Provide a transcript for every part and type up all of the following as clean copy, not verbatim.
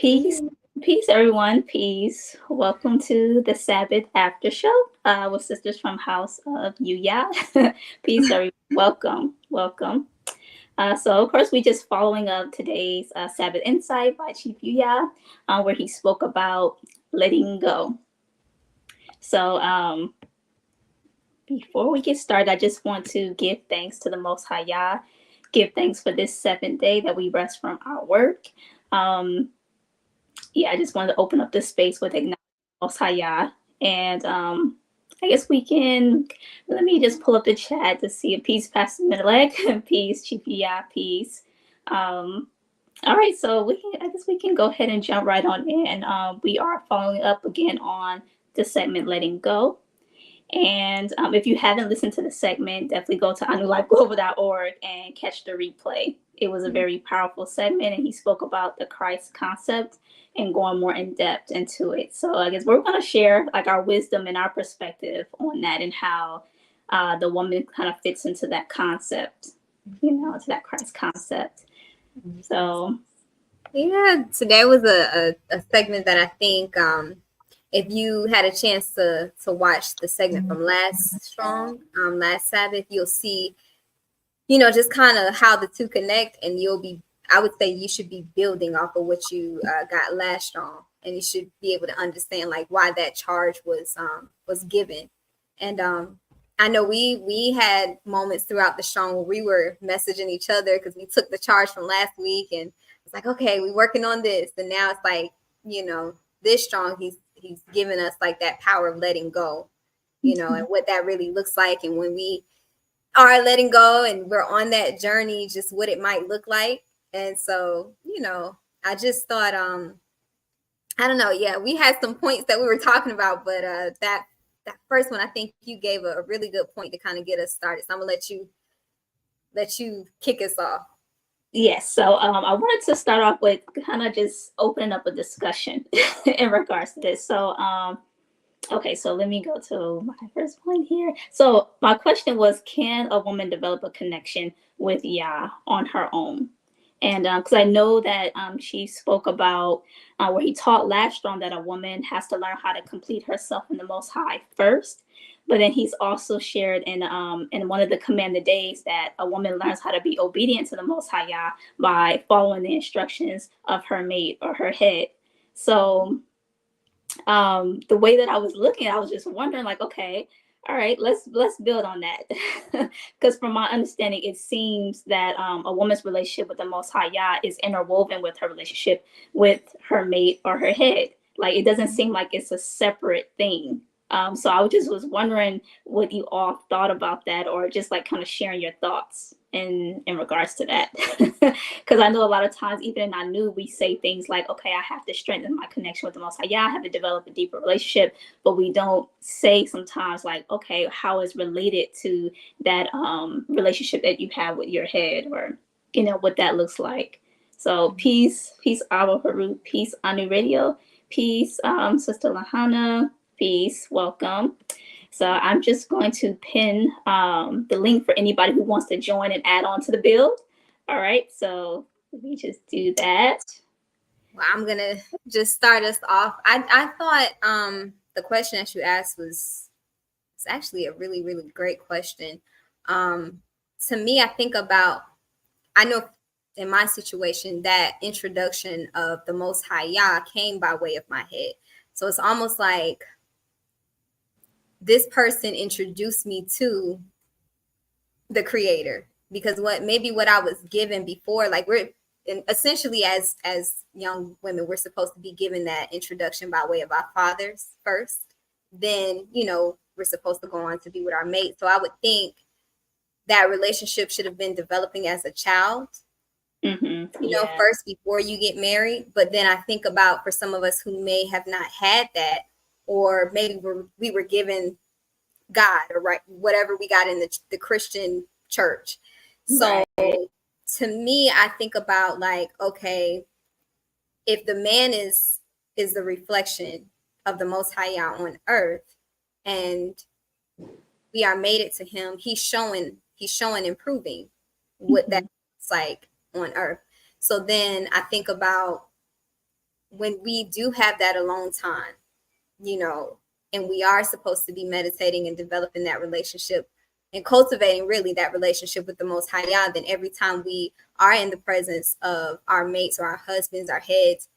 Peace, peace, everyone. Peace. Welcome to the Sabbath Aftershow with sisters from House of Yuya. Peace, everyone. Welcome, welcome. So, of course, we just following up today's Sabbath Insight by Chief Yuya, where he spoke about letting go. So, before we get started, I just want to give thanks to the Most High Yah. Give thanks for this seventh day that we rest from our work. I just wanted to open up this space with acknowledging Most High Yah. And I guess we can, let me just pull up the chat to see if peace, Pastor Middleeg, peace, Chief Yah, peace. All right, so I guess we can go ahead and jump right on in. We are following up again on the segment Letting Go. And if you haven't listened to the segment, definitely go to anulifeglobal.org and catch the replay. It was a very powerful segment, and he spoke about the Christ concept and going more in depth into it. So I guess we're going to share like our wisdom and our perspective on that and how the woman kind of fits into that concept, to that Christ concept. So yeah, today was a segment that I think if you had a chance to watch the segment from last Sabbath, you'll see, just kind of how the two connect, and I would say you should be building off of what you got last strong, and you should be able to understand like why that charge was given. And I know we had moments throughout the strong where we were messaging each other because we took the charge from last week, and it's like, okay, we're working on this, and now it's like, this strong, he's given us like that power of letting go, and what that really looks like, and when we are letting go and we're on that journey, just what it might look like. And so, I just thought, I don't know. Yeah, we had some points that we were talking about, but that first one, I think you gave a really good point to kind of get us started. So I'm gonna let you kick us off. Yes, so I wanted to start off with kind of just opening up a discussion in regards to this. So, okay, so let me go to my first point here. So my question was, can a woman develop a connection with Yah on her own? And because I know that she spoke about where he taught last on that a woman has to learn how to complete herself in the Most High first. But then he's also shared in one of the commanded days that a woman learns how to be obedient to the Most High Yah by following the instructions of her mate or her head. So the way that I was looking, I was just wondering, like, okay, all right, let's build on that. Because from my understanding, it seems that a woman's relationship with the Most High Yah is interwoven with her relationship with her mate or her head. Like, it doesn't seem like it's a separate thing. So I was wondering what you all thought about that, or just like kind of sharing your thoughts in regards to that. Because I know a lot of times, even in our new, we say things like, okay, I have to strengthen my connection with the Most High Yah, I have to develop a deeper relationship, but we don't say sometimes like, okay, how is related to that relationship that you have with your head, or what that looks like. So peace, Abba Haru, peace, Anu Radio, peace, Sister Lahana, peace, welcome. So I'm just going to pin the link for anybody who wants to join and add on to the build. All right, so let me just do that. Well, I'm gonna just start us off. I thought the question that you asked was actually a really, really great question. To me, I think about, I know in my situation that introduction of the Most High Yah came by way of my head. So it's almost like this person introduced me to the Creator, because what I was given before, like essentially as young women, we're supposed to be given that introduction by way of our fathers first. Then, we're supposed to go on to be with our mate. So I would think that relationship should have been developing as a child, first before you get married. But then I think about for some of us who may have not had that, or maybe we were given God, or whatever we got in the Christian church. So to me, I think about like, okay, if the man is the reflection of the Most High Yah on earth, and we are mated to him, he's showing improving what that looks like on earth. So then I think about when we do have that alone time, you know, and we are supposed to be meditating and developing that relationship and cultivating really that relationship with the Most High Yah, then every time we are in the presence of our mates or our husbands, our heads,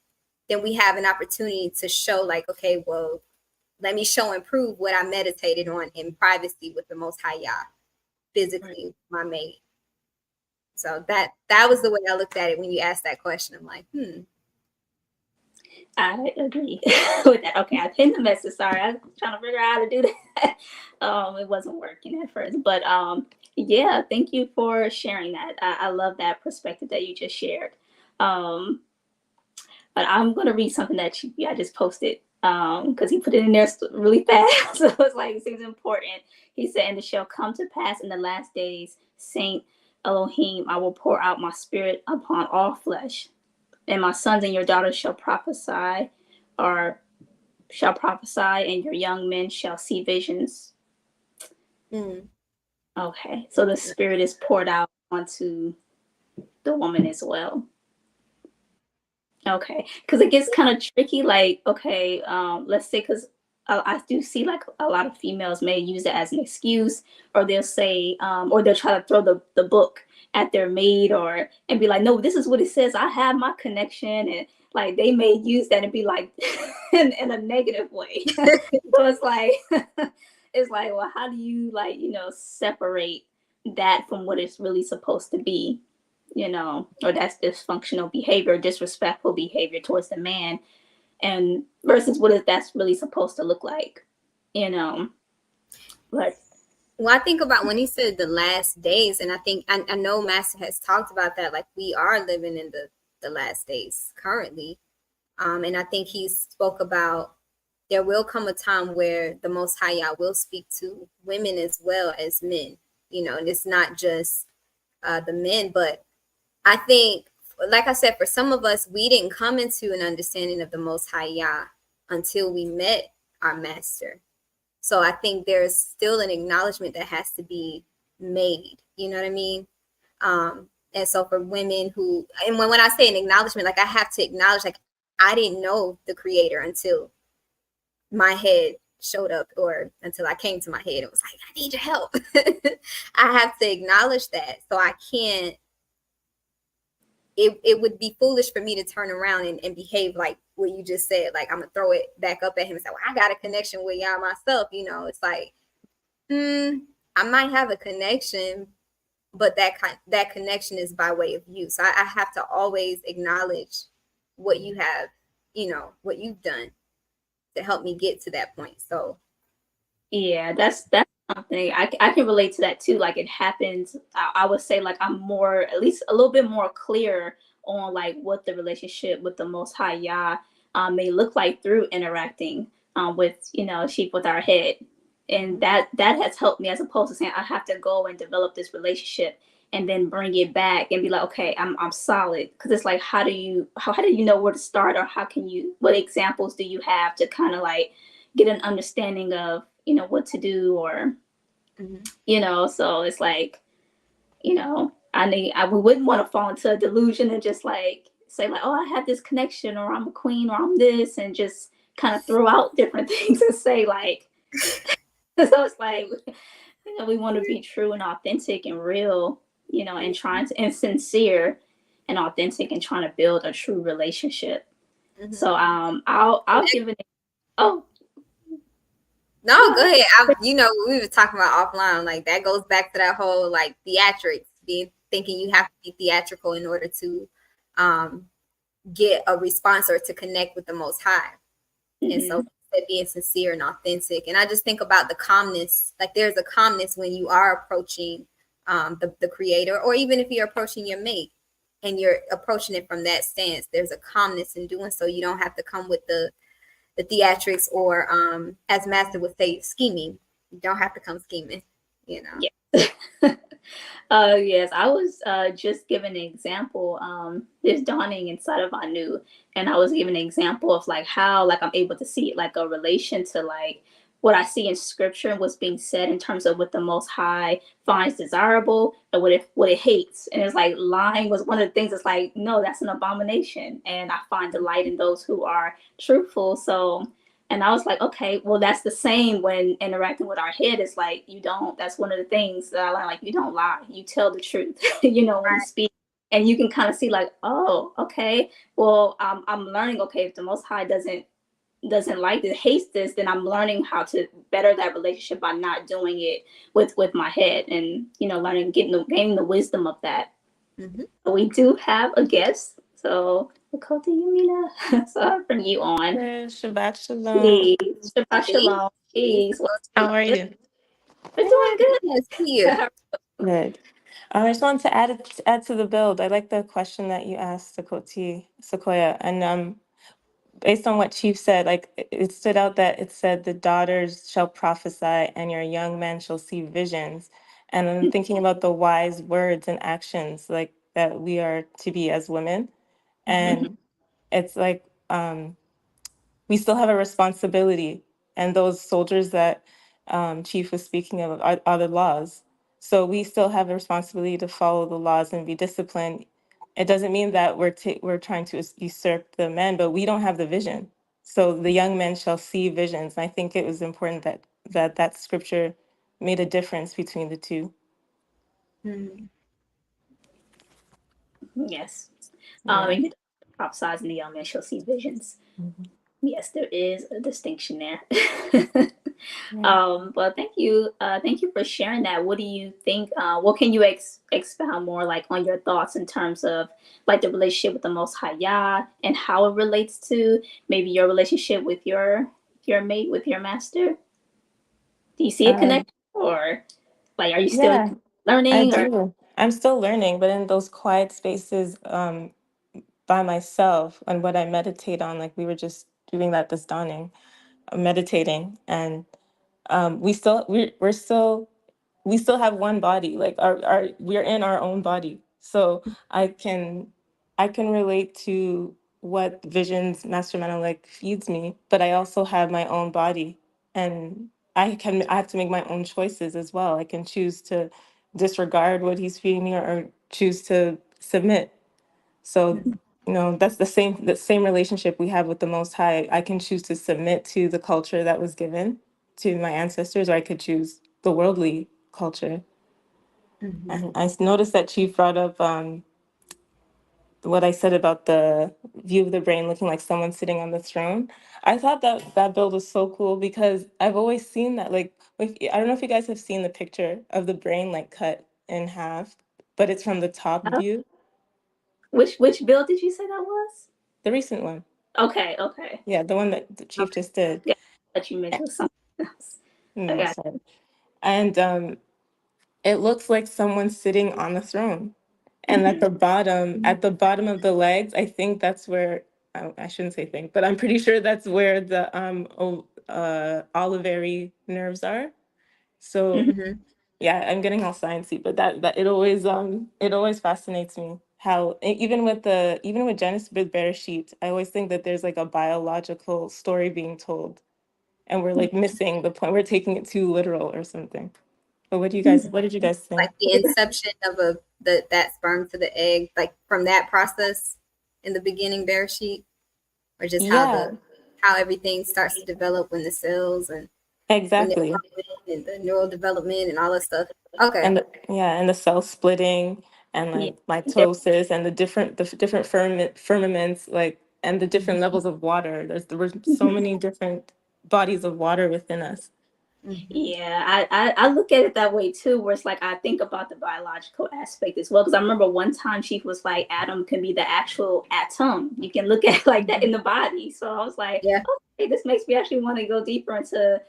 then we have an opportunity to show like, okay, well, let me show and prove what I meditated on in privacy with the Most High Yah, physically, my mate. So that was the way I looked at it when you asked that question. I'm like, I agree with that. Okay, I pinned the message. Sorry, I was trying to figure out how to do that. It wasn't working at first, but yeah, thank you for sharing that. I love that perspective that you just shared. Um, but I'm gonna read something that I just posted because he put it in there really fast, so it's like it seems important. He said, "And it shall come to pass in the last days, Saint Elohim, I will pour out my spirit upon all flesh. And my sons and your daughters shall prophesy, and your young men shall see visions." Okay, so the spirit is poured out onto the woman as well. Okay, because it gets kind of tricky. Like, okay, let's say, because I do see like a lot of females may use it as an excuse, or they'll say, or they'll try to throw the book at their maid, or and be like, no, this is what it says. I have my connection, and like they may use that and be like, in a negative way. So it's like, it's like, well, how do you like separate that from what it's really supposed to be? Or that's dysfunctional behavior, disrespectful behavior towards the man, and versus what that's really supposed to look like, But well, I think about when he said the last days, and I think I know Master has talked about that, like we are living in the last days currently. And I think he spoke about there will come a time where the Most High Yah will speak to women as well as men, and it's not just the men, but I think, like I said, for some of us, we didn't come into an understanding of the Most High Yah until we met our master. So I think there's still an acknowledgement that has to be made. You know what I mean? And so for women who, and when I say an acknowledgement, like I have to acknowledge, like I didn't know the Creator until my head showed up, or until I came to my head and was like, I need your help. I have to acknowledge that. So I can't, it would be foolish for me to turn around and behave like what you just said. Like I'm gonna throw it back up at him and say, well, I got a connection with y'all myself. It's like, I might have a connection, but that connection is by way of you. So I have to always acknowledge what you have, what you've done to help me get to that point. So yeah, that's something I can relate to that too. Like it happens. I would say like I'm more, at least a little bit more clear on like what the relationship with the Most High Yah may look like through interacting with sheep with our head, and that has helped me, as opposed to saying I have to go and develop this relationship and then bring it back and be like, okay, I'm solid. Because it's like, how do you know where to start, or what examples do you have to kind of like get an understanding of what to do, or so it's like, we wouldn't want to fall into a delusion and just like say like, oh, I have this connection, or I'm a queen, or I'm this, and just kind of throw out different things and say like, so it's like, we want to be true and authentic and real, and sincere and authentic, and trying to build a true relationship. So I'll give it. Oh, no, go ahead. We were talking about offline, like that goes back to that whole like theatrics, thinking you have to be theatrical in order to get a response or to connect with the Most High. And so being sincere and authentic. And I just think about the calmness, like there's a calmness when you are approaching the Creator, or even if you're approaching your mate and you're approaching it from that stance, there's a calmness in doing so. You don't have to come with the theatrics, or as Master would say, scheming. You don't have to come scheming, Yeah. Yes, I was just giving an example. There's dawning inside of Anu, and I was giving an example of like how like I'm able to see it like a relation to like what I see in scripture and what's being said in terms of what the Most High finds desirable and what it hates. And it's like lying was one of the things that's like, no, that's an abomination. And I find delight in those who are truthful. So, and I was like, okay, well, that's the same when interacting with our head. It's like, you don't, that's one of the things that I learned, like, you don't lie, you tell the truth, when you speak. And you can kind of see like, oh, okay, well, I'm learning, okay, if the Most High doesn't like this, hates this, then I'm learning how to better that relationship by not doing it with my head, and learning, gaining the wisdom of that. We do have a guest, so Lakota Yumina, so I'll bring you on. Shabbat shalom. Please, Shabbat Shalom. Please, How are you? we're doing good. Yes, here. Good. I just wanted to add to the build. I like the question that you asked, Sequoia, and based on what Chief said, like it stood out that it said the daughters shall prophesy and your young men shall see visions. And I'm thinking about the wise words and actions like that we are to be as women. And it's like we still have a responsibility. And those soldiers that Chief was speaking of are the laws. So we still have a responsibility to follow the laws and be disciplined. It doesn't mean that we're trying to usurp the men, but we don't have the vision. So the young men shall see visions. And I think it was important that scripture made a difference between the two. Yes. Yeah. And you prophesize in the young man shall see visions. Yes, there is a distinction there. But thank you for sharing that. What do you think? What can you expound more, like, on your thoughts in terms of like the relationship with the Most High Yah and how it relates to maybe your relationship with your mate, with your master? Do you see a Uh, connection, or like, are you still yeah, I learning, or? do. I'm still learning, but in those quiet spaces, by myself and what I meditate on, like we were just doing that this dawning, meditating, and we still have one body, like our we're in our own body. So I can relate to what visions Master Menelik feeds me, but I also have my own body, and I have to make my own choices as well. I can choose to disregard what he's feeding me, or choose to submit. So, that's the same relationship we have with the Most High. I can choose to submit to the culture that was given to my ancestors, or I could choose the worldly culture. And I noticed that Chief brought up what I said about the view of the brain looking like someone sitting on the throne. I thought that build was so cool because I've always seen that. Like, I don't know if you guys have seen the picture of the brain like cut in half, but it's from the top view, Which bill did you say that was? the recent one. Okay. Yeah, the one that the Chief just did. Yeah, that you mentioned something else. I No, got sorry. And it looks like someone sitting on the throne. And you. at the bottom of the legs, I think that's where, I shouldn't say think, but I'm pretty sure that's where the olivary nerves are. So yeah, I'm getting all sciencey, but that it always fascinates me how even with Genesis with Bereshit, I always think that there's like a biological story being told, and we're like missing the point. We're taking it too literal or something. But what did you guys think? Like the inception of that sperm to the egg, like from that process in the beginning, bear sheet, or just Yeah, how everything starts to develop when the cells and when they're exactly. growing and the neural development and all that stuff. Okay. And the cell splitting and Yeah. like mitosis and the different firmaments, like, and the different levels of water. There were so many different bodies of water within us. Yeah, I look at it that way too, where it's like I think about the biological aspect as well. Because I remember one time Chief was like, Adam can be the actual atom. You can look at it like that in the body. So I was like, Yeah. okay, this makes me actually want to go deeper into,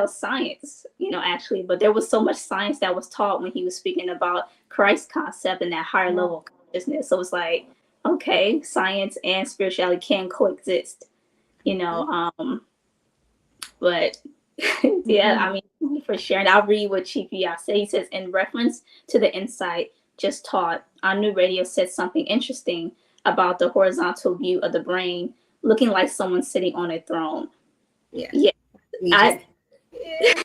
science, actually. But there was so much science that was taught when he was speaking about Christ concept and that higher level of consciousness. So it's like, okay, science and spirituality can coexist, you know. But yeah, I mean, thank you for sharing. I'll read what Chief Yuya said. He says, in reference to the insight just taught, our new radio said something interesting about the horizontal view of the brain, looking like someone sitting on a throne. Yeah. Yeah, We I Yeah.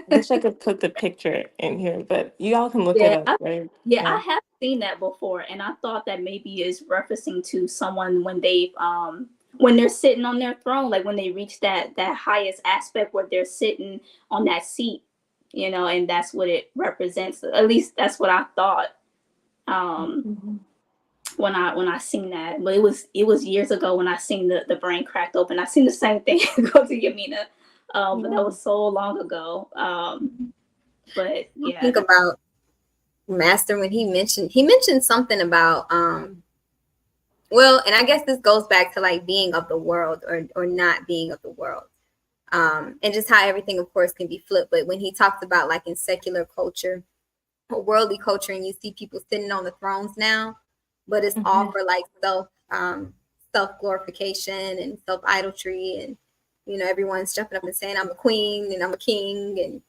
Wish I could put the picture in here, but you all can look it Yeah, up, right? yeah, I Yeah. have seen that before, and I thought that maybe is referencing to someone when they when they're sitting on their throne, like when they reach that highest aspect where they're sitting on that seat, and that's what it represents. At least that's what I thought Mhm. when I seen that. But it was years ago when I seen the brain cracked open. I seen the same thing go to Yamina, but that Yeah. was so long ago. But I yeah, think about Master when he mentioned something about well, and I guess this goes back to like being of the world or not being of the world. And just how everything of course can be flipped. But when he talks about like in secular culture or worldly culture and you see people sitting on the thrones now, but it's all Mhm. for like self glorification and self idolatry and everyone's jumping up and saying I'm a queen and I'm a king and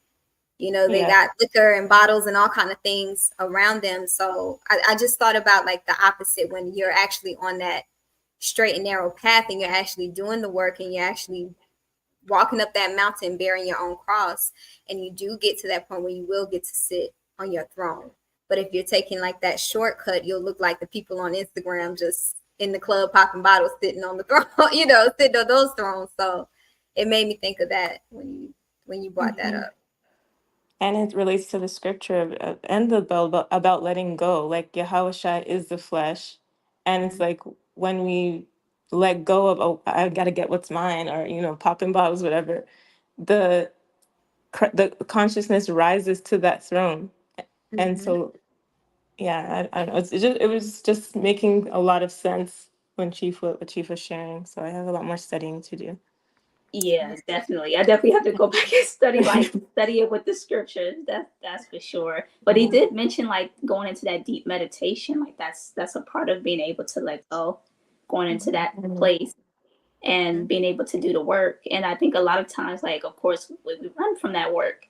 they Yeah. got liquor and bottles and all kind of things around them. So I just thought about like the opposite when you're actually on that straight and narrow path and you're actually doing the work and you're actually walking up that mountain bearing your own cross and you do get to that point where you will get to sit on your throne. But if you're taking like that shortcut, you'll look like the people on Instagram just in the club popping bottles sitting on the throne, sitting on those thrones. So it made me think of that when you brought that Mhm. up. And it relates to the scripture and the Bible about letting go. Like Yahushua is the flesh, and it's like when we let go of, oh, I got to get what's mine, or popping bottles, whatever. The the consciousness rises to that throne, and Mm-hmm. so yeah, I don't know. It was just making a lot of sense when what Chief was sharing. So I have a lot more studying to do. yeah, definitely. I definitely have to go back and study it with the scriptures. That's for sure. But he did mention like going into that deep meditation. Like that's a part of being able to let go, going into that Mhm. place and being able to do the work. And I think a lot of times, like of course, we run from that work,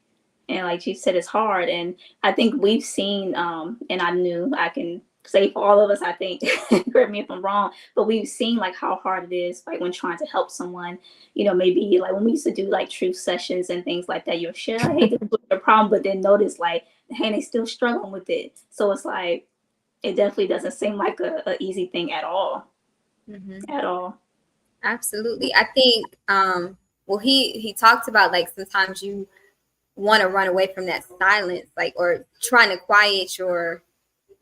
and like you said, it's hard. And I think we've seen, and I knew I can say for all of us, I think, correct me if I'm wrong, but we've seen like how hard it is, like when trying to help someone. Maybe like when we used to do like truth sessions and things like that, you'll share, like, hey, this was the problem, but then notice like, hey, they still struggling with it. So it's like it definitely doesn't seem like a easy thing at all, Mm-hmm. at all. Absolutely. I think well he talked about like sometimes you want to run away from that silence, like or trying to quiet your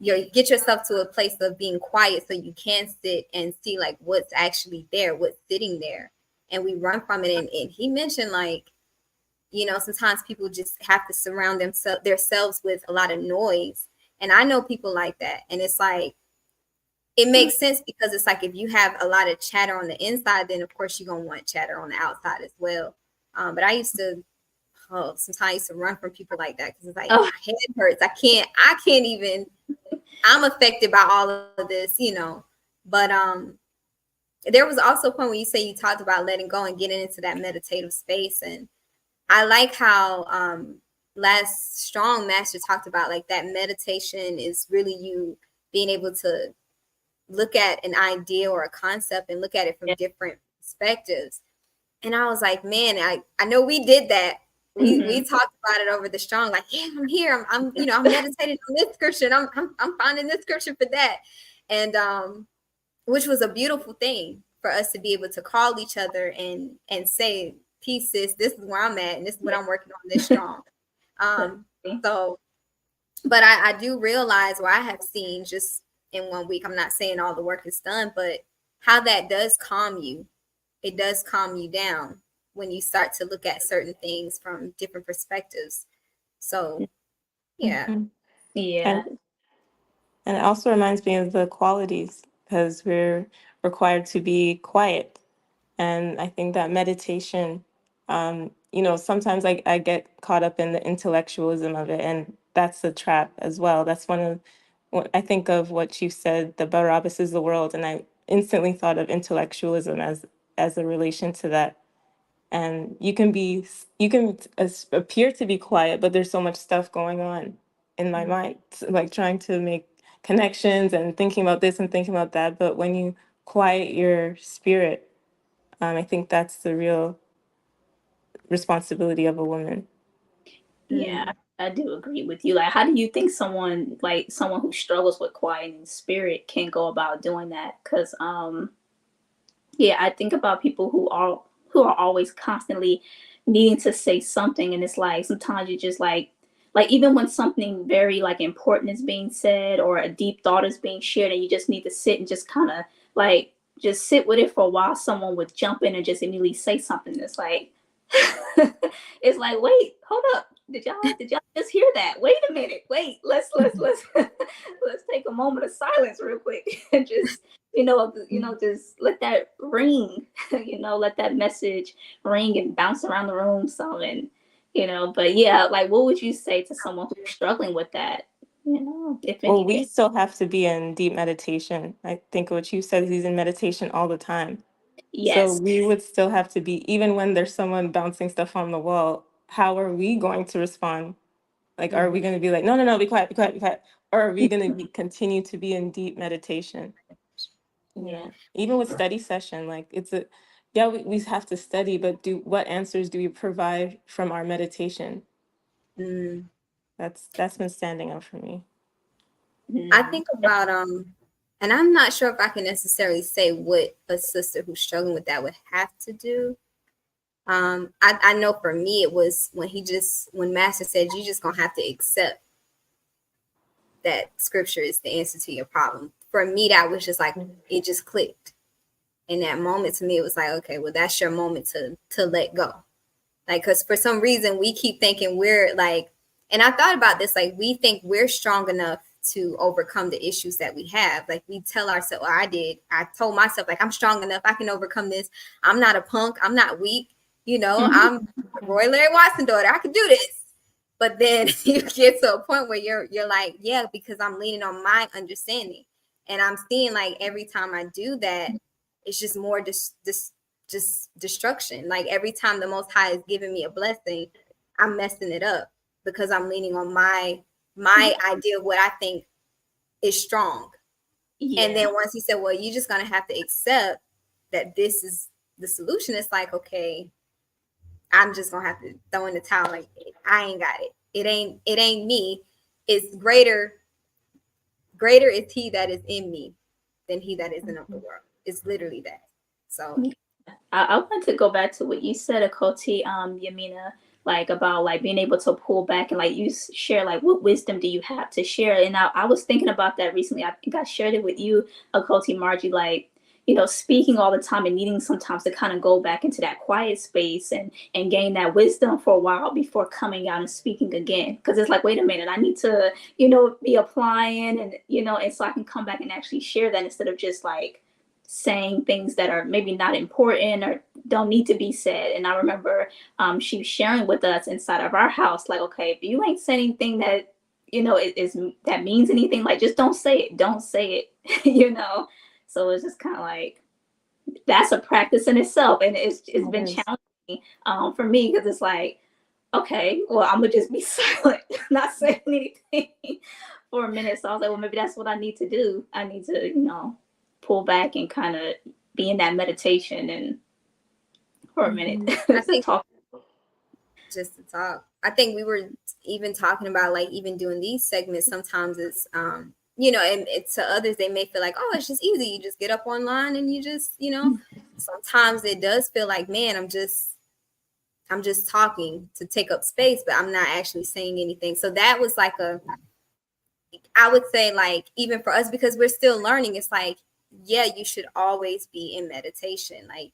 get yourself to a place of being quiet so you can sit and see like what's actually there, what's sitting there. And we run from it. And he mentioned like, sometimes people just have to surround themselves with a lot of noise. And I know people like that. And it's like it makes sense because it's like if you have a lot of chatter on the inside, then of course you're gonna want chatter on the outside as well. But I used to, sometimes I used to run from people like that because it's like Oh, my head hurts. I can't even. I'm affected by all of this. But there was also a point where you say you talked about letting go and getting into that meditative space, and I like how last strong master talked about like that meditation is really you being able to look at an idea or a concept and look at it from yeah. different perspectives. And I was like, man, I know we did that. We Hmm. talked about it over the strong, like, yeah, I'm here. I'm meditating on this scripture. And I'm finding this scripture for that. And which was a beautiful thing for us to be able to call each other and say, peace, sis, this is where I'm at, and this is what Yeah. I'm working on this strong. Um, Definitely. so but I do realize where I have seen just in 1 week, I'm not saying all the work is done, but how that does calm you. It does calm you down when you start to look at certain things from different perspectives. So, yeah. Mhm. Yeah. And And it also reminds me of the qualities because we're required to be quiet. And I think that meditation, sometimes I get caught up in the intellectualism of it, and that's a trap as well. That's one of what I think of what you said, the Barabbas is the world, and I instantly thought of intellectualism as a relation to that. And you can appear to be quiet, but there's so much stuff going on in my mind, like trying to make connections and thinking about this and thinking about that. But when you quiet your spirit, I think that's the responsibility of a woman. Yeah, I do agree with you. Like, how do you think someone who struggles with quieting spirit can go about doing that? Because yeah, I think about people who are always constantly needing to say something, and it's like sometimes you just like even when something very like important is being said or a deep thought is being shared, and you just need to sit and just kind of like just sit with it for a while. Someone would jump in and just immediately say something that's like it's like, wait, hold up. Did y'all just hear that? Wait a minute. Wait, let's let's take a moment of silence real quick and just just let that ring, let that message ring and bounce around the room some and but yeah, like what would you say to someone who's struggling with that? If Well, anything. we still have to be in deep meditation. I think what you said, he's in meditation all the time. So Yes. we would still have to be, even when there's someone bouncing stuff on the wall, how are we going to respond? Like, are we going to be like, no, no, no, be quiet, be quiet, be quiet? Or are we going to continue to be in deep meditation? Yeah. Even with study session, like yeah, we have to study, but what answers do we provide from our meditation? Mm. That's been standing out for me. I Mm. think about and I'm not sure if I can necessarily say what a sister who's struggling with that would have to do. I know for me it was when Master said you just gonna have to accept that scripture is the answer to your problem. For me, that was just like it just clicked. In that moment, to me, it was like, okay, well, that's your moment to let go. Like, because for some reason we keep thinking we're like, and I thought about this, like we think we're strong enough to overcome the issues that we have. Like we tell ourselves, or I told myself, like, I'm strong enough, I can overcome this. I'm not a punk, I'm not weak, I'm Roy Larry Watson daughter, I can do this. But then you get to a point where you're like, yeah, because I'm leaning on my understanding. And I'm seeing like every time I do that, it's just more just destruction. Like every time the Most High is giving me a blessing, I'm messing it up because I'm leaning on my idea of what I think is strong. Yeah. And then once he said, well, you're just gonna have to accept that this is the solution, it's like, okay, I'm just gonna have to throw in the towel. Like I ain't got it. It ain't me. It's greater is he that is in me than he that is in of the world. It's literally that. So I want to go back to what you said, Akoti, Yamina, like about like being able to pull back and like you share like what wisdom do you have to share? And I was thinking about that recently. I think I shared it with you, Akoti, Margie, like speaking all the time and needing sometimes to kind of go back into that quiet space and gain that wisdom for a while before coming out and speaking again. Because it's like, wait a minute, I need to be applying and so I can come back and actually share that instead of just like saying things that are maybe not important or don't need to be said. And I remember she was sharing with us inside of our house, like, okay, if you ain't saying anything that is that means anything, like just don't say it. Don't say it. So it's just kind of like that's a practice in itself, and it's been challenging for me because it's like, okay, well, I'm gonna just be silent, not saying anything for a minute. So I was like, well, maybe that's what I need to do. I need to, pull back and kind of be in that meditation and for a minute I to think talk. just to talk. I think we were even talking about like even doing these segments. Sometimes it's and to others they may feel like, oh, it's just easy. You just get up online and you just Sometimes it does feel like, man, I'm just talking to take up space, but I'm not actually saying anything. So that was like I would say like even for us because we're still learning. It's like, yeah, you should always be in meditation, like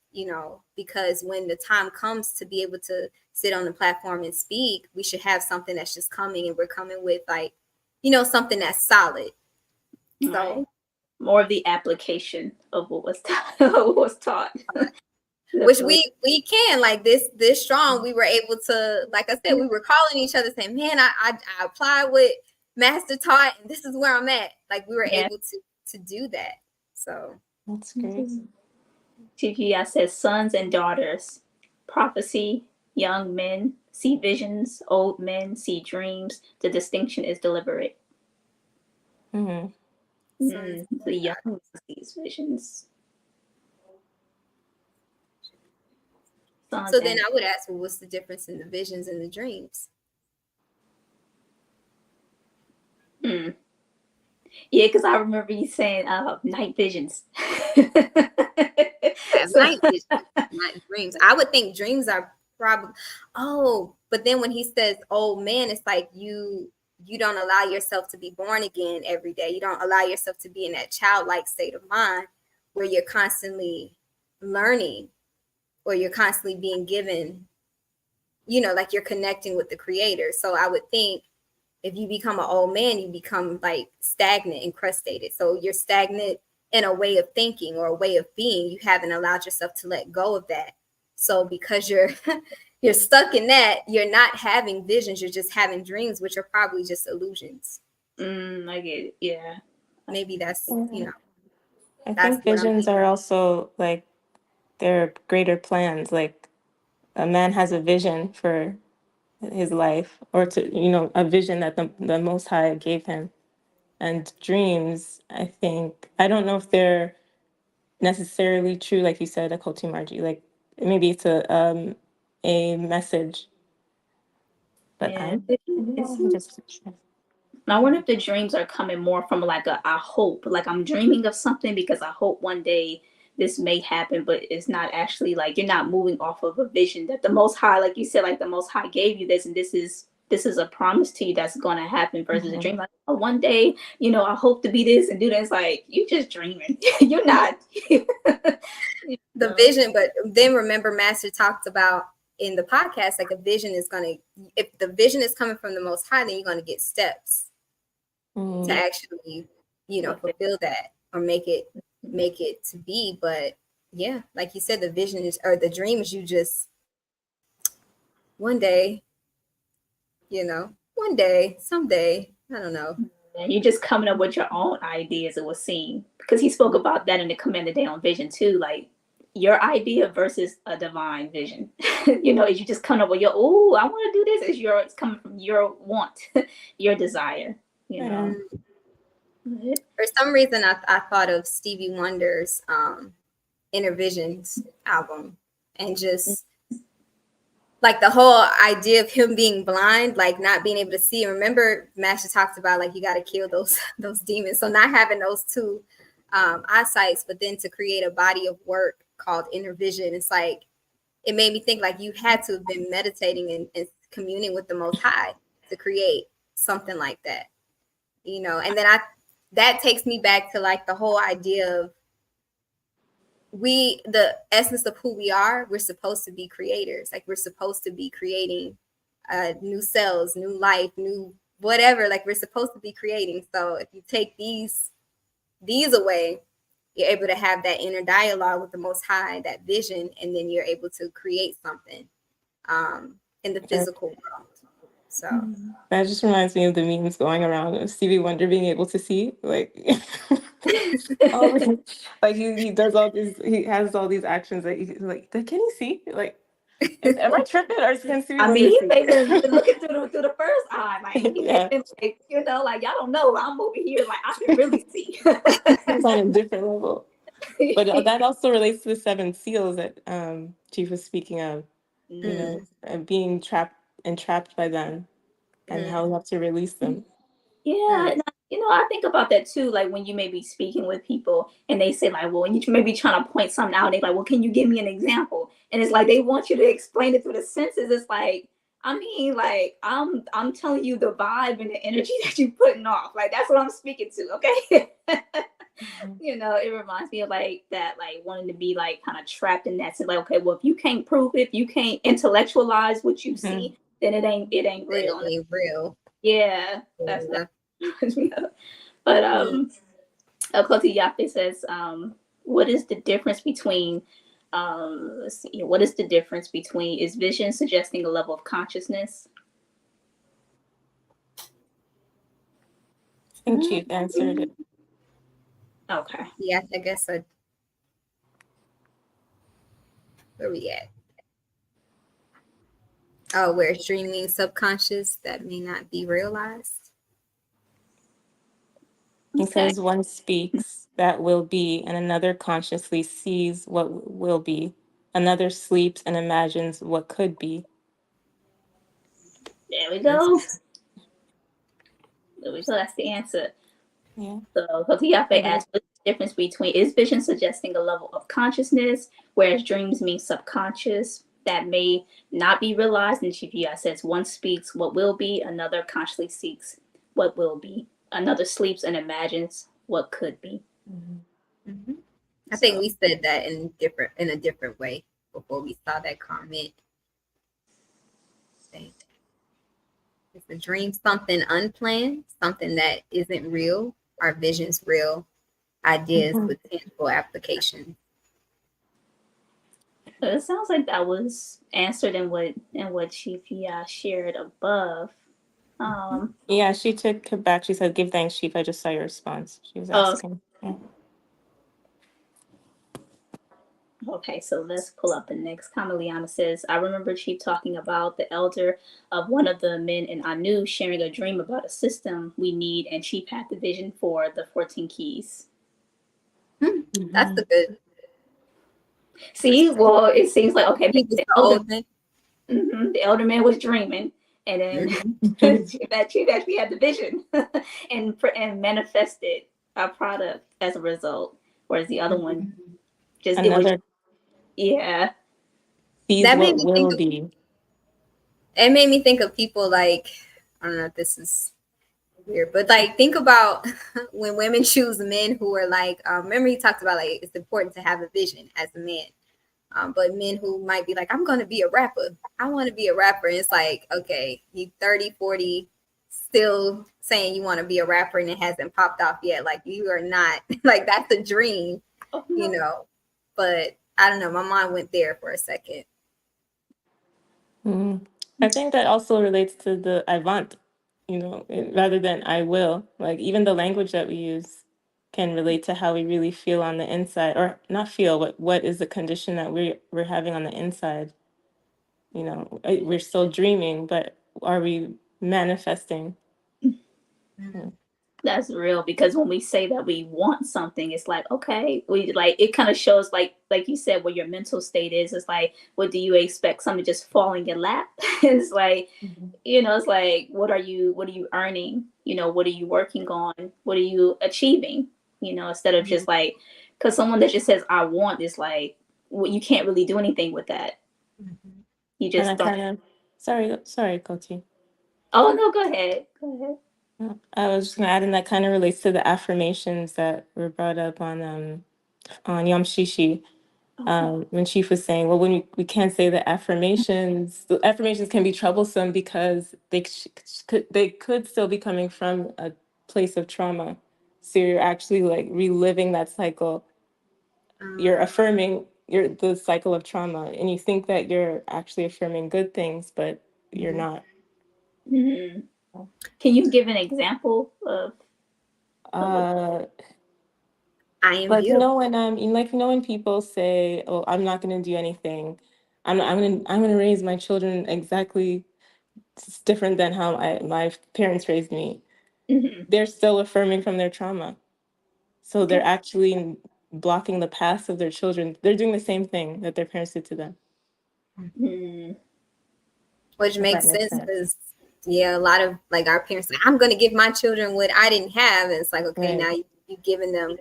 because when the time comes to be able to sit on the platform and speak, we should have something that's just coming, and we're coming with like something that's solid. Right. So More of the application of what was taught. which we can like this strong. We were able to, like I said, we were calling each other saying, man, I applied what Master taught and this is where I'm at. Like we were able to do that. So That's great. TGI says sons and daughters, prophecy, young men see visions, old men see dreams. The distinction is deliberate. Mm-hmm. The young sees visions. Sons So then and I would ask, well, what's the difference in the visions and the dreams? hmm. Yeah, because I remember you saying night visions. I have So night visions, not dreams. I would think dreams are probably, oh, but then when he says, oh man, it's like you don't allow yourself to be born again every day. You don't allow yourself to be in that childlike state of mind where you're constantly learning or you're constantly being given, like you're connecting with the creator. So I would think if you become an old man, you become like stagnant, encrustated. So you're stagnant in a way of thinking or a way of being. You haven't allowed yourself to let go of that. So because you're you're stuck in that, you're not having visions, you're just having dreams, which are probably just illusions. I get it. Yeah. Maybe that's, Yeah. I that's think what I'm visions thinking. are also like they're greater plans. Like a man has a vision for his life, or to a vision that the Most High gave him. And dreams, I think, I don't know if they're necessarily true, like you said, Akoti Margie. Like maybe it's a message, but Yeah. I'm It I'm seems. just And I wonder if the dreams are coming more from like I hope, like I'm dreaming of something because I hope one day this may happen, but it's not actually like you're not moving off of a vision that the Most High, like you said, like the Most High gave you this, and this is a promise to you that's going to happen versus a Mhm. dream like, oh, one day, I hope to be this and do that. It's like you just dreaming. You're not. The vision, but then remember Master talked about in the podcast, like a vision is gonna, if the vision is coming from the Most High, then you're gonna get steps to Mm. actually, fulfill that or make it to be. But yeah, like you said, the vision is, or the dream is, you just one day, one day, someday, I don't know. And you're just coming up with your own ideas, it was seen. Because he spoke about that in the Command Day on Vision too, like your idea versus a divine vision. Is you just coming up with your, oh, I want to do this. It's coming from your want, your desire, you Yeah. know. Mm. But, For some reason, I thought of Stevie Wonder's Inner Visions album, and just like the whole idea of him being blind, like not being able to see. Remember, Master talked about like you got to kill those those demons. So not having those two eyesights, but then to create a body of work called Inner Vision, it's like it made me think like you had to have been meditating and communing with the Most High to create something like that, And then that takes me back to like the whole idea of the essence of who we are. We're supposed to be creators. Like we're supposed to be creating new cells, new life, new whatever. Like we're supposed to be creating. So if you take these away, you're able to have that inner dialogue with the Most High, that vision, and then you're able to create something in the Sure. physical world. So That just reminds me of the memes going around of Stevie Wonder being able to see, like, all like he does all these, he has all these actions that he's like, can he see? Like, am I tripping or can Stevie I mean, Wonder he see? may been looking through the first eye, like he may Yeah, been like, like y'all don't know, I'm over here, like I can really see. he's on a different level. But that also relates to the seven seals that Chief was speaking of, mm, being entrapped by them and mm, how we have to release them. Yeah, mm. and I think about that too. Like when you may be speaking with people and they say like, well, and you may be trying to point something out. They're like, well, can you give me an example? And it's like they want you to explain it through the senses. It's like, I mean, like I'm telling you the vibe and the energy that you're putting off. Like that's what I'm speaking to. Okay. Mhm. It reminds me of like that, like wanting to be like kind of trapped in that. So like, okay, well, if you can't prove it, if you can't intellectualize what you Mhm. see, then it ain't Then real. it And ain't real. yeah, that's that. Yeah. But Mm. Koti Yafe says, what is the difference between let's see, what is the difference between is vision suggesting a level of consciousness? I think Chief answered it. Okay. Yeah, I guess where we at? Oh, we're dreaming subconscious that may not be realized. He Okay. says one speaks that will be, and another consciously sees what will be. Another sleeps and imagines what could be. There we That's go. There we go. That's the answer. Yeah. So Kotiafe Okay. asks, what's the difference between is vision suggesting a level of consciousness, whereas dreams mean subconscious that may not be realized? And Shibuya says one speaks what will be, another consciously seeks what will be, another sleeps and imagines what could be. Mhm. hmm I think So we said that in a different way before we saw that comment. Say, is the dream something unplanned, something that isn't real? Are visions real? Ideas Mhm. with tangible application. it sounds like that was answered in what Shibuya shared above. Um, Yeah, she took it back. She said, "Give thanks, Chief." I just saw your response. She was oh, asking. Yeah. okay, so let's pull up the next comment. Liana says, I remember Chief talking about the elder of one of the men in Anu sharing a dream about a system we need, and Chief had the vision for the 14 keys. That's Mhm. a good See, perspective. well, it seems like, okay, He was the so elder, open. the elder man was dreaming, and then hmm Chief actually had the vision and manifested a product as a result, whereas the other one just, it was, Another yeah. sees That made what me think will of be. it made me think of people like I don't know if this is weird, but like think about when women choose men who are like remember you talked about like it's important to have a vision as a man. But men who might be like, I'm gonna be a rapper. I want to be a rapper. And it's like, okay, you 30, 40, still saying you want to be a rapper and it hasn't popped off yet. Like you are not like that's a dream, Oh, you no. know. But I don't know, my mind went there for a second. Mhm. I think that also relates to the I want, rather than I will. Like even the language that we use can relate to how we really feel on the inside, or not feel, but what is the condition that we're having on the inside. We're still dreaming, but are we manifesting? Mm. That's real because when we say that we want something, it's like, okay, we like it kind of shows like you said what your mental state is. It's like, what do you expect? Something just fall in your lap? It's like, Mhm. it's like what are you earning? What are you working on? What are you achieving? Instead of just like, because someone that just says I want is like, well, you can't really do anything with that. Mhm. You And I just don't. kind of, sorry, Koti. Oh no, go ahead. Go ahead. Yeah, I was just gonna add, and that kind of relates to the affirmations that were brought up on Yom Shishi. Okay. When Chief was saying, well, when we can't say the affirmations can be troublesome because they could still be coming from a place of trauma. So you're actually like reliving that cycle. You're Um, affirming the cycle of trauma, and you think that you're actually affirming good things, but you're mhm. not. Mhm. Can you give an example of what? Uh, I am like beautiful. when people say, "Oh, I'm not going to do anything. I'm gonna raise my children exactly different than how my parents raised me." Mhm. They're still affirming from their trauma. So Okay. they're actually blocking the paths of their children. They're doing the same thing that their parents did to them, Mm. Which if that makes makes sense sense. because yeah, a lot of like our parents like, I'm gonna give my children what I didn't have. And it's like, okay, Right. now you've given them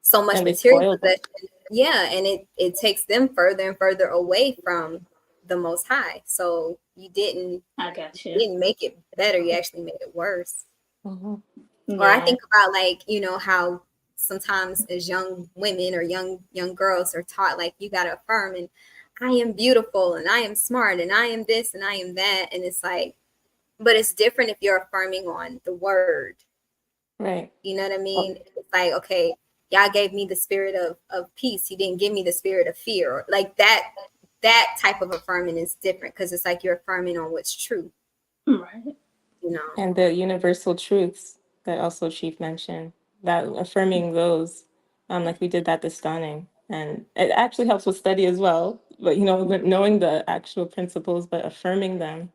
so much And they material spoiled them. possession. Yeah, and it takes them further and further away from the most high. So I got you you. didn't make it better, you actually made it worse. Mhm. Or I Yeah. think about like, how sometimes as young women or young girls are taught like you gotta affirm and I am beautiful and I am smart and I am this and I am that. And it's like, but it's different if you're affirming on the word. Right. You know what I Well, mean? It's like, okay, y'all gave me the spirit of peace. He didn't give me the spirit of fear. Or like that type of affirming is different because it's like you're affirming on what's true, Right. you know. and the universal truths that also Chief mentioned, that affirming those, like we did that this dawning. And it actually helps with study as well. But knowing the actual principles, but affirming them,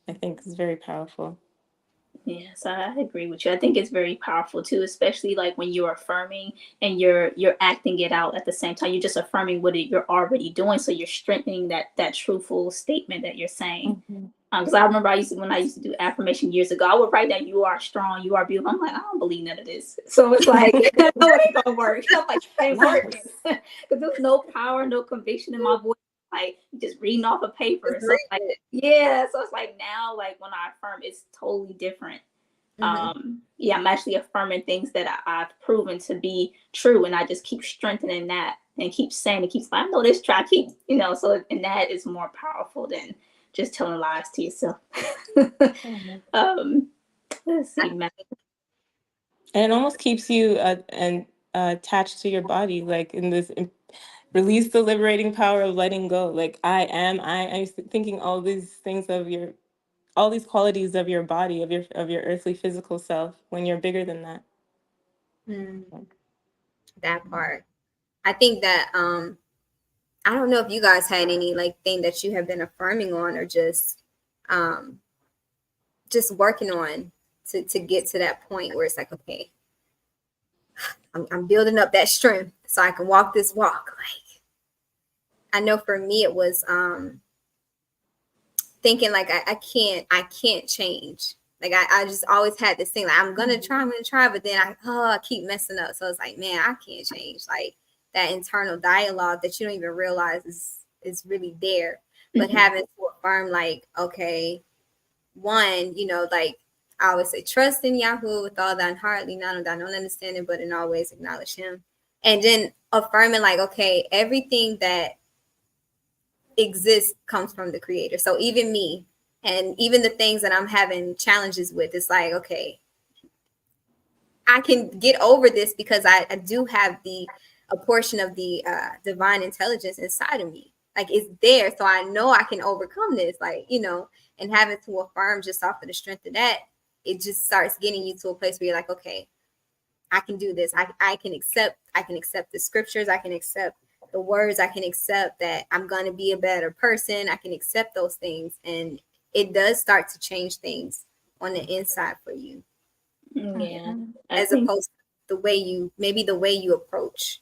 I think is very powerful. Yes, I agree with you. I think it's very powerful too, especially like when you're affirming and you're acting it out at the same time. You're just affirming what you're already doing, so you're strengthening that truthful statement that you're saying. Mhm. Because I remember when I used to do affirmation years ago, I would write that you are strong, you are beautiful. I'm like, I don't believe none of this. So it's like, no, it ain't gonna work. I'm like, it ain't working. Yes. Because there's no power, no conviction in my voice. Like just reading off of paper. Just So read it's like, it. yeah. So it's like now, like when I affirm, it's totally different. Hmm. Yeah, I'm actually affirming things that I've proven to be true, and I just keep strengthening that and keep saying it, keeps like, I know this try, keep, so and that is more powerful than just telling lies to yourself. Mhm. um, let's see, Matt. And it almost keeps you attached to your body, like in this release the liberating power of letting go. Like I'm thinking all these things of all these qualities of your body, of your earthly physical self, when you're bigger than that. Mm, that part. I think that I don't know if you guys had any like thing that you have been affirming on or um just working on to get to that point where it's like, okay, I'm building up that strength so I can walk this walk. Like I know for me it was thinking like I can't change. Like I just always had this thing like I'm gonna try, but then I keep messing up. So it's like, man, I can't change. Like that internal dialogue that you don't even realize is really there. But Mhm. having to affirm like, okay, one, like I always say, trust in Yahoo with all thine heart, lean not on thine own understanding, but in all ways acknowledge him. And then affirming like, okay, everything that exists comes from the creator. So even me and even the things that I'm having challenges with, it's like, okay, I can get over this because I do have a portion of the divine intelligence inside of me. Like it's there. So I know I can overcome this. Like, and having to affirm just off of the strength of that, it just starts getting you to a place where you're like, okay, I can do this. I can accept the scriptures. I can accept the words. I can accept that I'm going to be a better person. I can accept those things. And it does start to change things on the inside for you, Yeah, Mhm. I as think. opposed to the way you approach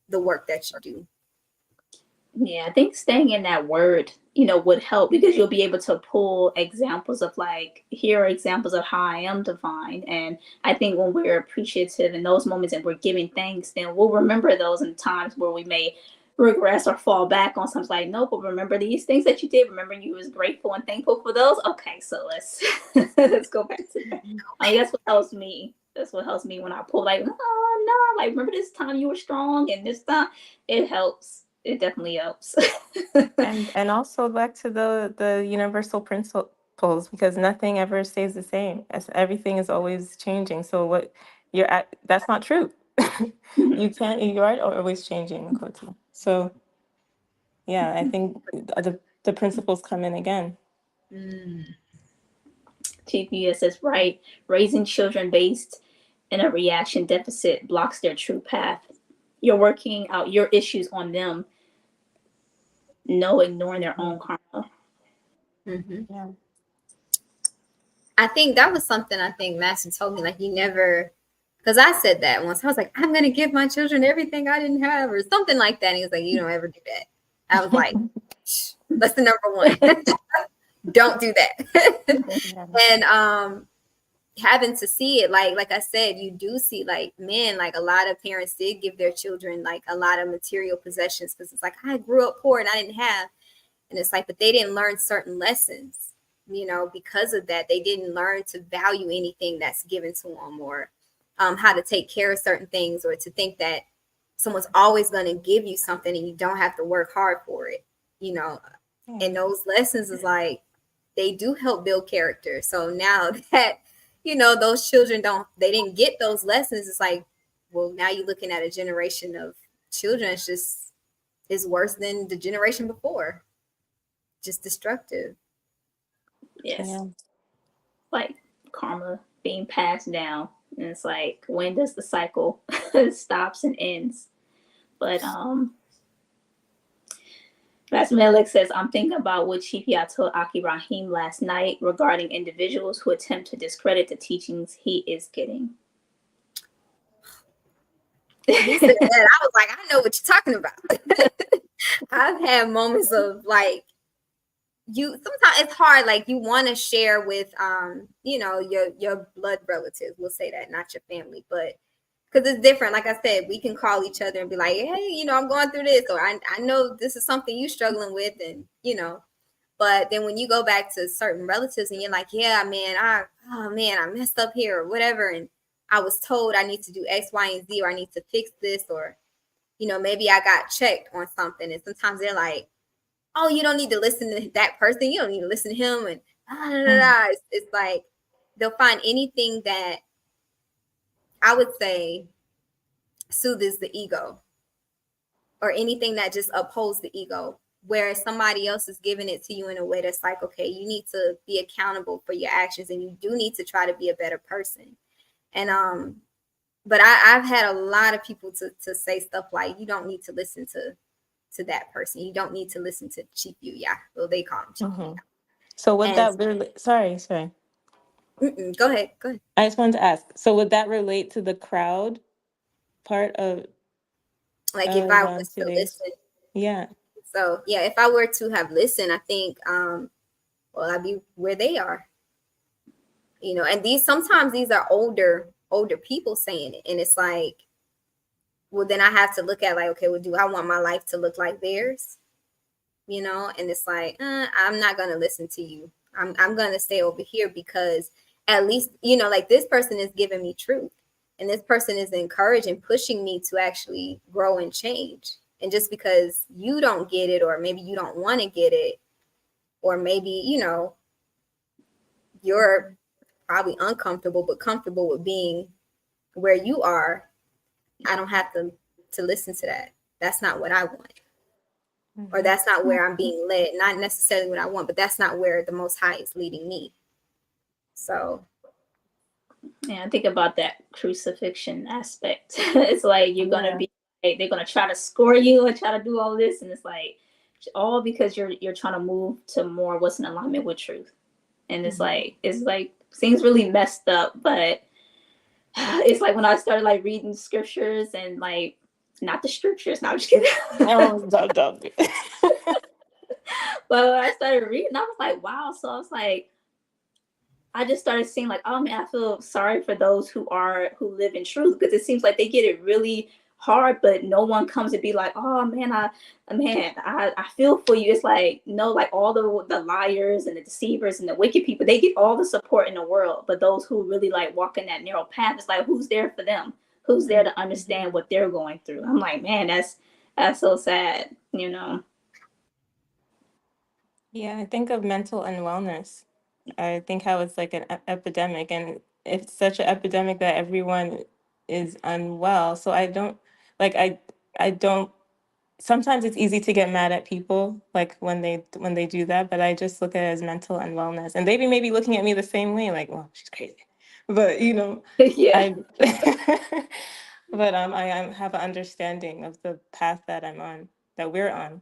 the work that you do. Yeah, I think staying in that word, would help because you'll be able to pull examples of like, here are examples of how I am divine. And I think when we're appreciative in those moments and we're giving thanks, then we'll remember those in times where we may regress or fall back on something like, nope, but remember these things that you did. Remember you was grateful and thankful for those. Okay, so let's let's go back to that. I mean, that's what helps me. That's what helps me when I pull like, oh no, like remember this time you were strong and this time it helps. It definitely helps. And also back to the universal principles, because nothing ever stays the same, as everything is always changing. So what you're at, that's not true. You are always changing, Koti. So yeah, I think the principles come in again. Mm. TPS is right. Raising children based in a reaction deficit blocks their true path. You're working out your issues on them, no ignoring their own karma. Hmm. Yeah. I think that was something I think Master told me, like, you never, because I said that once. I was like, I'm going to give my children everything I didn't have, or something like that. And he was like, you don't ever do that. I was like, that's the number one. Don't do that. And having to see it, like I said, you do see like men, like a lot of parents did give their children like a lot of material possessions because it's like I grew up poor and I didn't have, and it's like, but they didn't learn certain lessons, because of that. They didn't learn to value anything that's given to them, or how to take care of certain things, or to think that someone's always going to give you something and you don't have to work hard for it, you know. Yeah. And those lessons is like, they do help build character. So now that, those children they didn't get those lessons, it's like, well, now you're looking at a generation of children, it's just is worse than the generation before, just destructive. Yes. Yeah. Like karma being passed down. And it's like, when does the cycle stops and ends? But Pastor Melik says, I'm thinking about what Chief Yah told Aki Rahim last night regarding individuals who attempt to discredit the teachings he is getting. When he said that, I was like, I know what you're talking about. I've had moments of like, sometimes it's hard, like you want to share with your blood relatives, we'll say that, not your family, but because it's different. Like I said, we can call each other and be like, hey, I'm going through this, or I know this is something you're struggling with, and but then when you go back to certain relatives and you're like, yeah, man, I messed up here or whatever, and I was told I need to do X, Y, and Z, or I need to fix this, or maybe I got checked on something, and sometimes they're like, oh, you don't need to listen to that person, you don't need to listen to him, and it's like they'll find anything that I would say soothes the ego, or anything that just upholds the ego, whereas somebody else is giving it to you in a way that's like, okay, you need to be accountable for your actions, and you do need to try to be a better person. And but I've had a lot of people to say stuff like, you don't need to listen to that person, you don't need to listen to Chief Yuya. Well, they call him Chief Yuya. So would And that really, sorry. go ahead. I just wanted to ask. So would that relate to the crowd part of Like if I was to today's? listen. Yeah. So yeah, if I were to have listened, I think well, I'd be where they are. And sometimes these are older people saying it, and it's like, well, then I have to look at like, okay, well, do I want my life to look like theirs? And it's like, I'm not gonna listen to you. I'm gonna stay over here, because at least like, this person is giving me truth, and this person is encouraging, pushing me to actually grow and change. And just because you don't get it, or maybe you don't want to get it, or maybe you're probably uncomfortable but comfortable with being where you are, I don't have to listen to that. That's not what I want. Or that's not where I'm being led. Not necessarily what I want, but that's not where the Most High is leading me. So Yeah, I think about that crucifixion aspect. It's like you're gonna be like, they're gonna try to score you and try to do all this, and it's like all because you're trying to move to more what's in alignment with truth. And it's like seems really messed up, but it's like when I started like reading scriptures and like not the scriptures, not just kidding. But when I started reading, I was like, wow. So I was like, I just started seeing like, oh man, I feel sorry for those who live in truth, because it seems like they get it really hard, but no one comes to be like, oh man, I feel for you. It's like, no, like all the liars and the deceivers and the wicked people, they get all the support in the world, but those who really like walk in that narrow path, it's like, who's there for them? Who's there to understand what they're going through? I'm like, man, that's so sad, Yeah, I think of mental unwellness. I think how it's like an epidemic, and it's such an epidemic that everyone is unwell. So I don't like I don't sometimes it's easy to get mad at people like when they do that, but I just look at it as mental unwellness. And they may be looking at me the same way, like, well, she's crazy. But Yeah. I but I have an understanding of the path that I'm on, that we're on.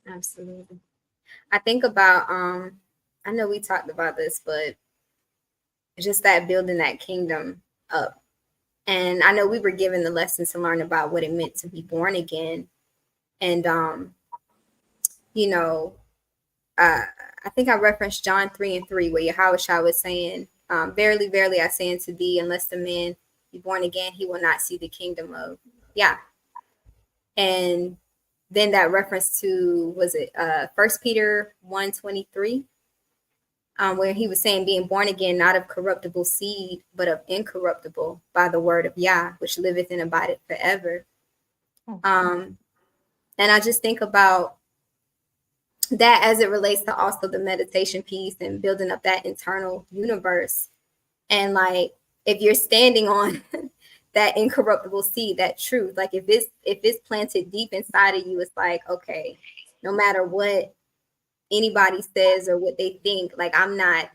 absolutely. I think about I know we talked about this, but just that building that kingdom up. And I know we were given the lesson to learn about what it meant to be born again. And you know, I think I referenced John 3:3, where Yahushua was saying, verily, verily, I say unto thee, unless the man be born again, he will not see the kingdom of Yah. And then that reference to, was it 1 Peter 1:23, where he was saying, being born again, not of corruptible seed, but of incorruptible, by the word of Yah, which liveth and abideth forever. And I just think about that as it relates to also the meditation piece and building up that internal universe. And like, if you're standing on that incorruptible seed, that truth, like if it's planted deep inside of you, it's like, okay, no matter what anybody says or what they think, like I'm not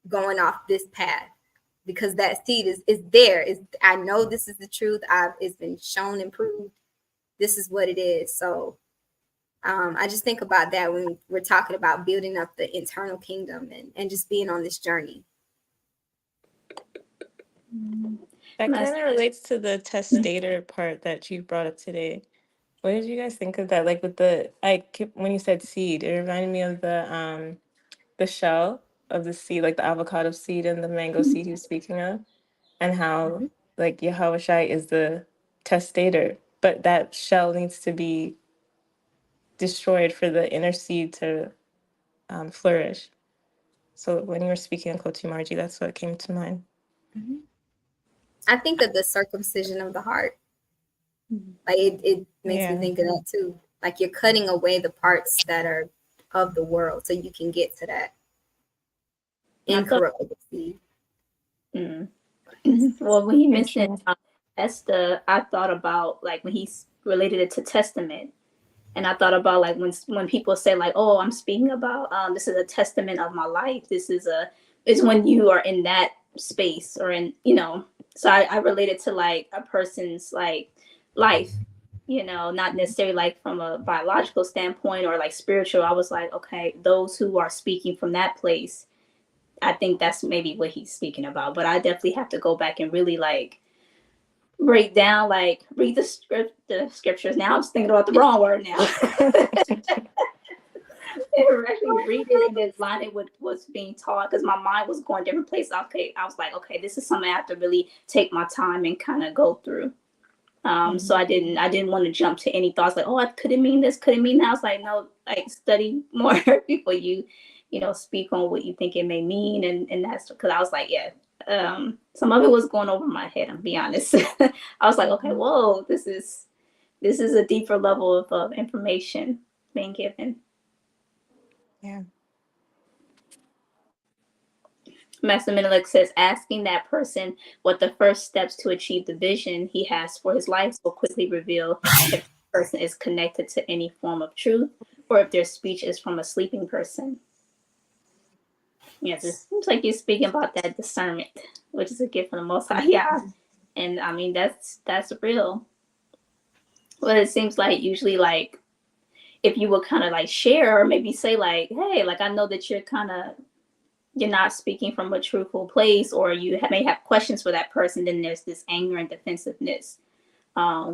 going off this path, because that seed is there. I know this is the truth. It's been shown and proved. this is what it is. So I just think about that when we're talking about building up the internal kingdom and just being on this journey. That kind of relates to the testator part that you brought up today. What did you guys think of that? Like with when you said seed, it reminded me of the shell of the seed, like the avocado seed and the mango seed he was speaking of, and how like Yahushua is the testator, but that shell needs to be destroyed for the inner seed to flourish. So when you were speaking of Kotu Margie, that's what came to mind. I think of the circumcision of the heart. Like it makes me think of that too. Like you're cutting away the parts that are of the world so you can get to that incorruptible seed. Well, when he mentioned Esther, I thought about like when he's related it to testament. And I thought about like when people say like, oh, I'm speaking about this is a testament of my life. This is when you are in that space or in, so I related to like a person's like life, not necessarily like from a biological standpoint or like spiritual. I was like, okay, those who are speaking from that place, I think that's maybe what he's speaking about. But I definitely have to go back and really like break down, like read the scriptures. Now I'm thinking about the wrong word now. Actually read it and then line it with what's being taught because my mind was going different places. Okay, I was like, okay, this is something I have to really take my time and kind of go through. So I didn't want to jump to any thoughts like, oh, could it mean this? Could it mean that? I was like, no, like study more before you speak on what you think it may mean, and that's because I was like, yeah. Some of it was going over my head, I'll be honest. I was like, okay, whoa, this is a deeper level of information being given. Yeah. Master Menelik says, asking that person what the first steps to achieve the vision he has for his life will quickly reveal if the person is connected to any form of truth or if their speech is from a sleeping person. Yes, it seems like you're speaking about that discernment, which is a gift from the Most High. Yeah, and I mean that's real. But it seems like usually like if you would kind of like share or maybe say like, hey, like I know that you're not speaking from a truthful place, or you may have questions for that person. Then there's this anger and defensiveness,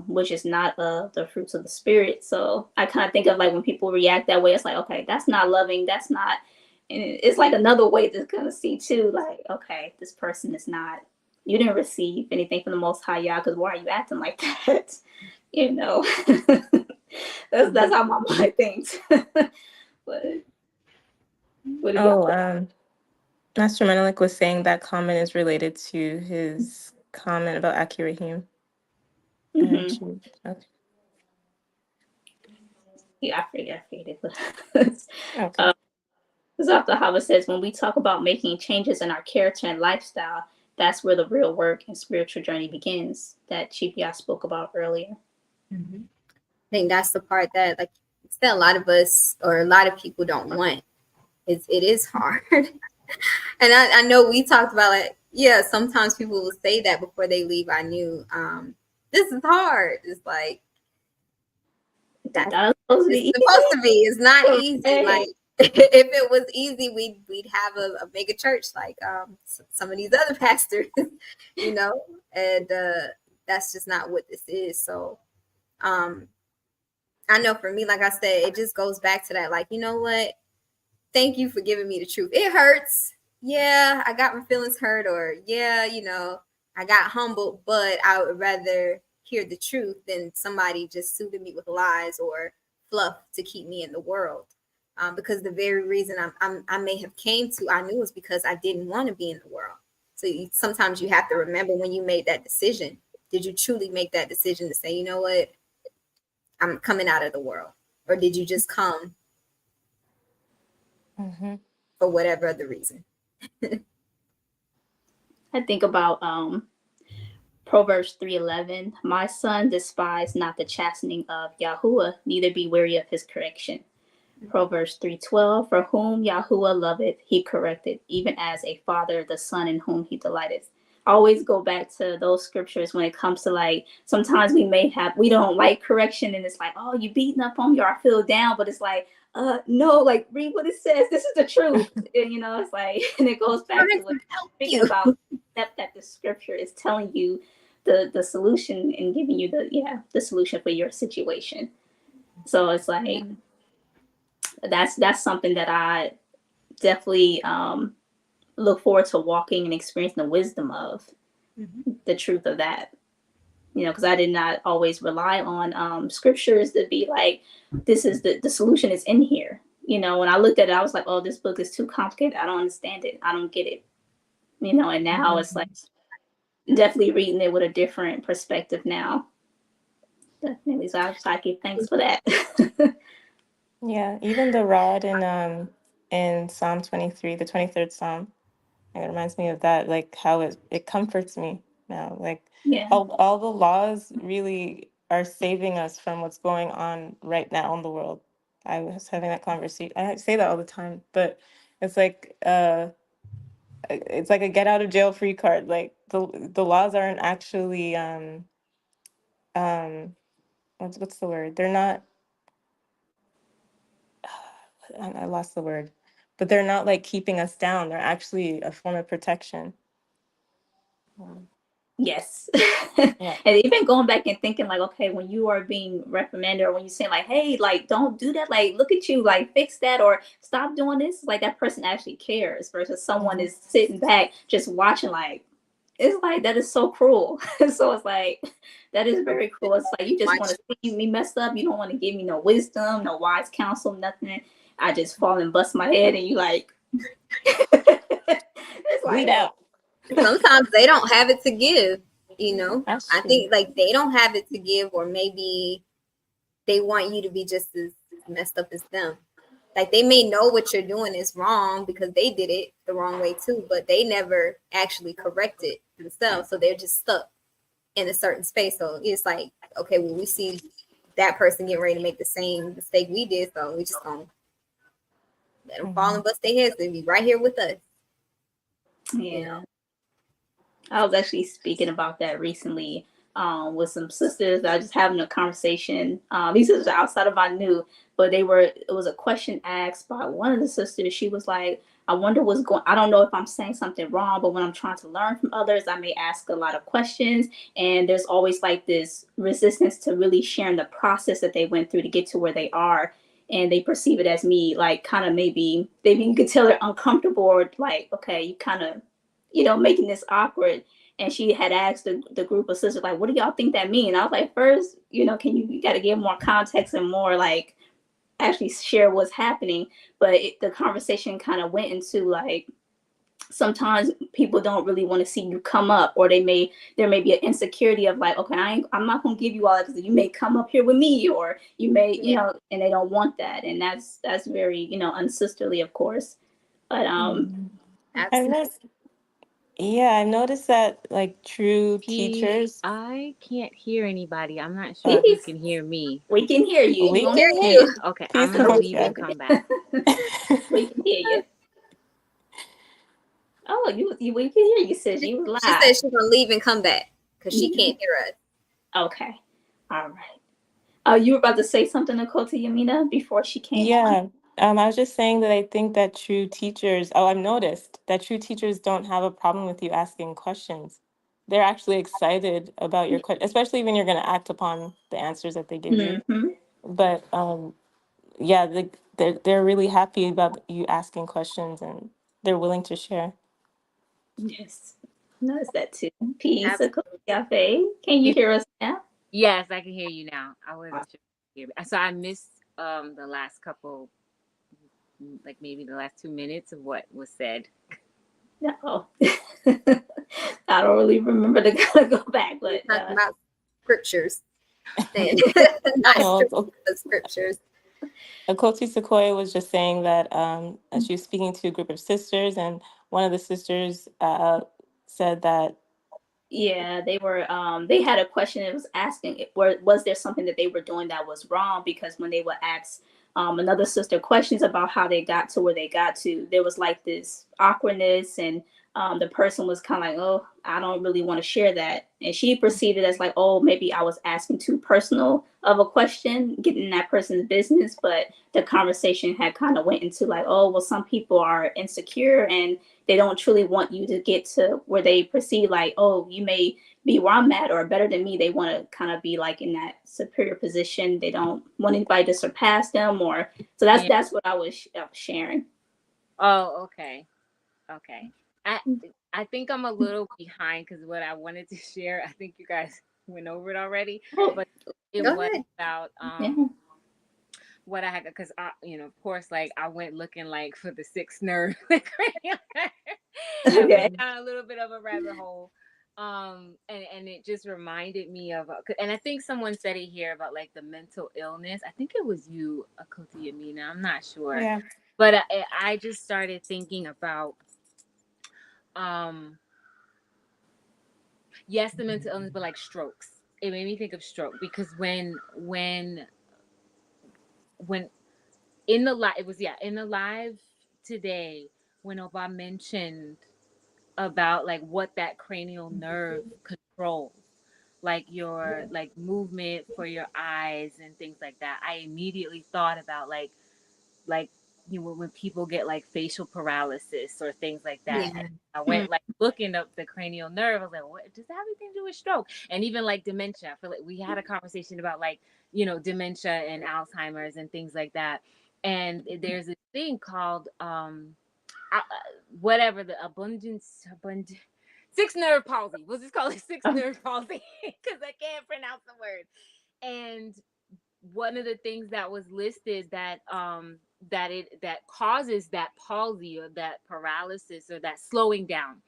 which is not the fruits of the spirit. So I kind of think of like when people react that way, it's like, okay, that's not loving. That's not. And it's like another way to kind of see too, like, okay, this person is not. You didn't receive anything from the Most High Yah, because why are you acting like that? That's how my mind thinks. Master Menelik was saying that comment is related to his comment about Akirahim. Mm-hmm. Okay. Yeah, I forget it. Okay. Dr. Hava says, when we talk about making changes in our character and lifestyle, that's where the real work and spiritual journey begins, that Chief Yah spoke about earlier. I think that's the part that like still a lot of us or a lot of people don't want. It is hard. And I know we talked about it. Yeah, sometimes people will say that before they leave. I knew this is hard. It's like that's supposed to be. It's not easy. Like if it was easy, we'd have a mega church like some of these other pastors, and that's just not what this is. So I know for me, like I said, it just goes back to that, like, you know what? Thank you for giving me the truth. It hurts. Yeah, I got my feelings hurt, or yeah, I got humbled, but I would rather hear the truth than somebody just soothing me with lies or fluff to keep me in the world. Because the very reason I may have came to, I knew was because I didn't want to be in the world. So sometimes you have to remember when you made that decision, did you truly make that decision to say, you know what, I'm coming out of the world? Or did you just come for whatever other reason? I think about Proverbs 3:11. My son, despise not the chastening of Yahuwah, neither be weary of his correction. Proverbs 3:12. For whom Yahuwah loveth, he correcteth, even as a father the son in whom he delighteth. always go back to those scriptures when it comes to like sometimes we don't like correction and it's like, oh, you beating up on me or I feel down, but it's like, no, like read what it says. This is the truth. And it's like, and it goes back to what speaking about that the scripture is telling you the solution and giving you the solution for your situation. So it's like that's something that I definitely look forward to walking and experiencing the wisdom of the truth of that. Because I did not always rely on scriptures to be like, this is the solution is in here. When I looked at it, I was like, oh, this book is too complicated. I don't understand it. I don't get it. And now it's like definitely reading it with a different perspective now. Definitely. So I give thanks for that. Yeah, even the rod in Psalm 23, the 23rd Psalm, it reminds me of that, like how it comforts me now. Like Yeah. all the laws really are saving us from what's going on right now in the world. I was having that conversation. I say that all the time, but it's like it's like a get out of jail free card. Like the laws aren't actually um what's the word? They're not I lost the word. But they're not like keeping us down. They're actually a form of protection. Yes. Yeah. And even going back and thinking like, okay, when you are being reprimanded or when you say like, hey, like, don't do that, like, look at you, like, fix that or stop doing this, like that person actually cares versus someone is sitting back just watching, like, it's like that is so cruel. So it's like that is very cruel. It's like you just want to see me messed up. You don't want to give me no wisdom, no wise counsel, nothing. I just fall and bust my head and you like it's Bleed like out. Sometimes they don't have it to give, That's I true. think like they don't have it to give, or maybe they want you to be just as messed up as them. Like they may know what you're doing is wrong because they did it the wrong way too, but they never actually corrected themselves. So they're just stuck in a certain space. So it's like, okay, well, we see that person getting ready to make the same mistake we did. So we just gonna let them fall and bust their heads and be right here with us. yeah. I was actually speaking about that recently with some sisters. I was just having a conversation. These sisters are outside of I knew, but it was a question asked by one of the sisters. She was like, I wonder what's going, I don't know if I'm saying something wrong, but when I'm trying to learn from others, I may ask a lot of questions. And there's always like this resistance to really sharing the process that they went through to get to where they are. And they perceive it as me, like kind of maybe you could tell they're uncomfortable or like, okay, you kind of making this awkward. And she had asked the group of sisters, like, what do y'all think that mean? I was like, first, can you got to give more context and more like actually share what's happening. But the conversation kind of went into like, sometimes people don't really want to see you come up, or there may be an insecurity of like, okay, I'm not going to give you all that because you may come up here with me, or you may, and they don't want that. And that's very, unsisterly, of course. But Absolutely. I've noticed that like true teachers. I can't hear anybody. I'm not sure if you peace. can hear me. We can hear you. We You can hear hear you? you. Okay, Peace I'm and gonna coach leave and Jackie. come back. We can hear you. Oh, we can hear you, sis. You was live. She said she's gonna leave and come back because she can't hear us. Okay. All right. You were about to say something, Nicole, to Yamina before she came on? I was just saying that I think that true teachers, I've noticed that true teachers don't have a problem with you asking questions. They're actually excited about your question, especially when you're going to act upon the answers that they give you. Mm-hmm. But they're really happy about you asking questions and they're willing to share. Yes. Notice that too. Peace. Absolutely. Cafe. Can you hear us now? Yes, I can hear you now. I wasn't sure if you could hear me. So I missed the last couple, like maybe the last 2 minutes of what was said. No. I don't really remember to kind of go back, but Talking about scriptures. Well, Scriptures. Akoti Sequoia was just saying that she was speaking to a group of sisters, and one of the sisters said that. Yeah, they had a question. It was asking, was there something that they were doing that was wrong? Because when they would ask another sister questions about how they got to where they got to, there was like this awkwardness and the person was kind of like, oh, I don't really want to share that. And she perceived it as like, oh, maybe I was asking too personal of a question, getting in that person's business. But the conversation had kind of went into like, oh, well, some people are insecure and they don't truly want you to get to where they perceive like, oh, you may be where I'm at or better than me. They want to kind of be like in that superior position. They don't want anybody to surpass them, or so that's what I was sharing. Oh, okay. Okay. I I think I'm a little behind because what I wanted to share, I think you guys went over it already, Oh, but it Go was ahead. about yeah. what I had because I, of course, like I went looking like for the sixth nerve, the cranial nerve. I Okay. went down a little bit of a rabbit hole, and it just reminded me of, and I think someone said it here about like the mental illness. I think it was you, Akoti Amina. I'm not sure, Yeah. but I just started thinking about, um, yes, the mental illness, but like strokes. It made me think of stroke because when in the live, it was, yeah, in the live today when Oba mentioned about like what that cranial nerve controls, like your like movement for your eyes and things like that. I immediately thought about like when people get like facial paralysis or things like that. Yeah. I went like looking up the cranial nerve. I was like, what does that have anything to do with stroke? And even like dementia. I feel like we had a conversation about like, dementia and Alzheimer's and things like that. And there's a thing called whatever, the sixth nerve palsy. We'll just call it sixth nerve palsy because I can't pronounce the word. And one of the things that was listed that causes that palsy or that paralysis or that slowing down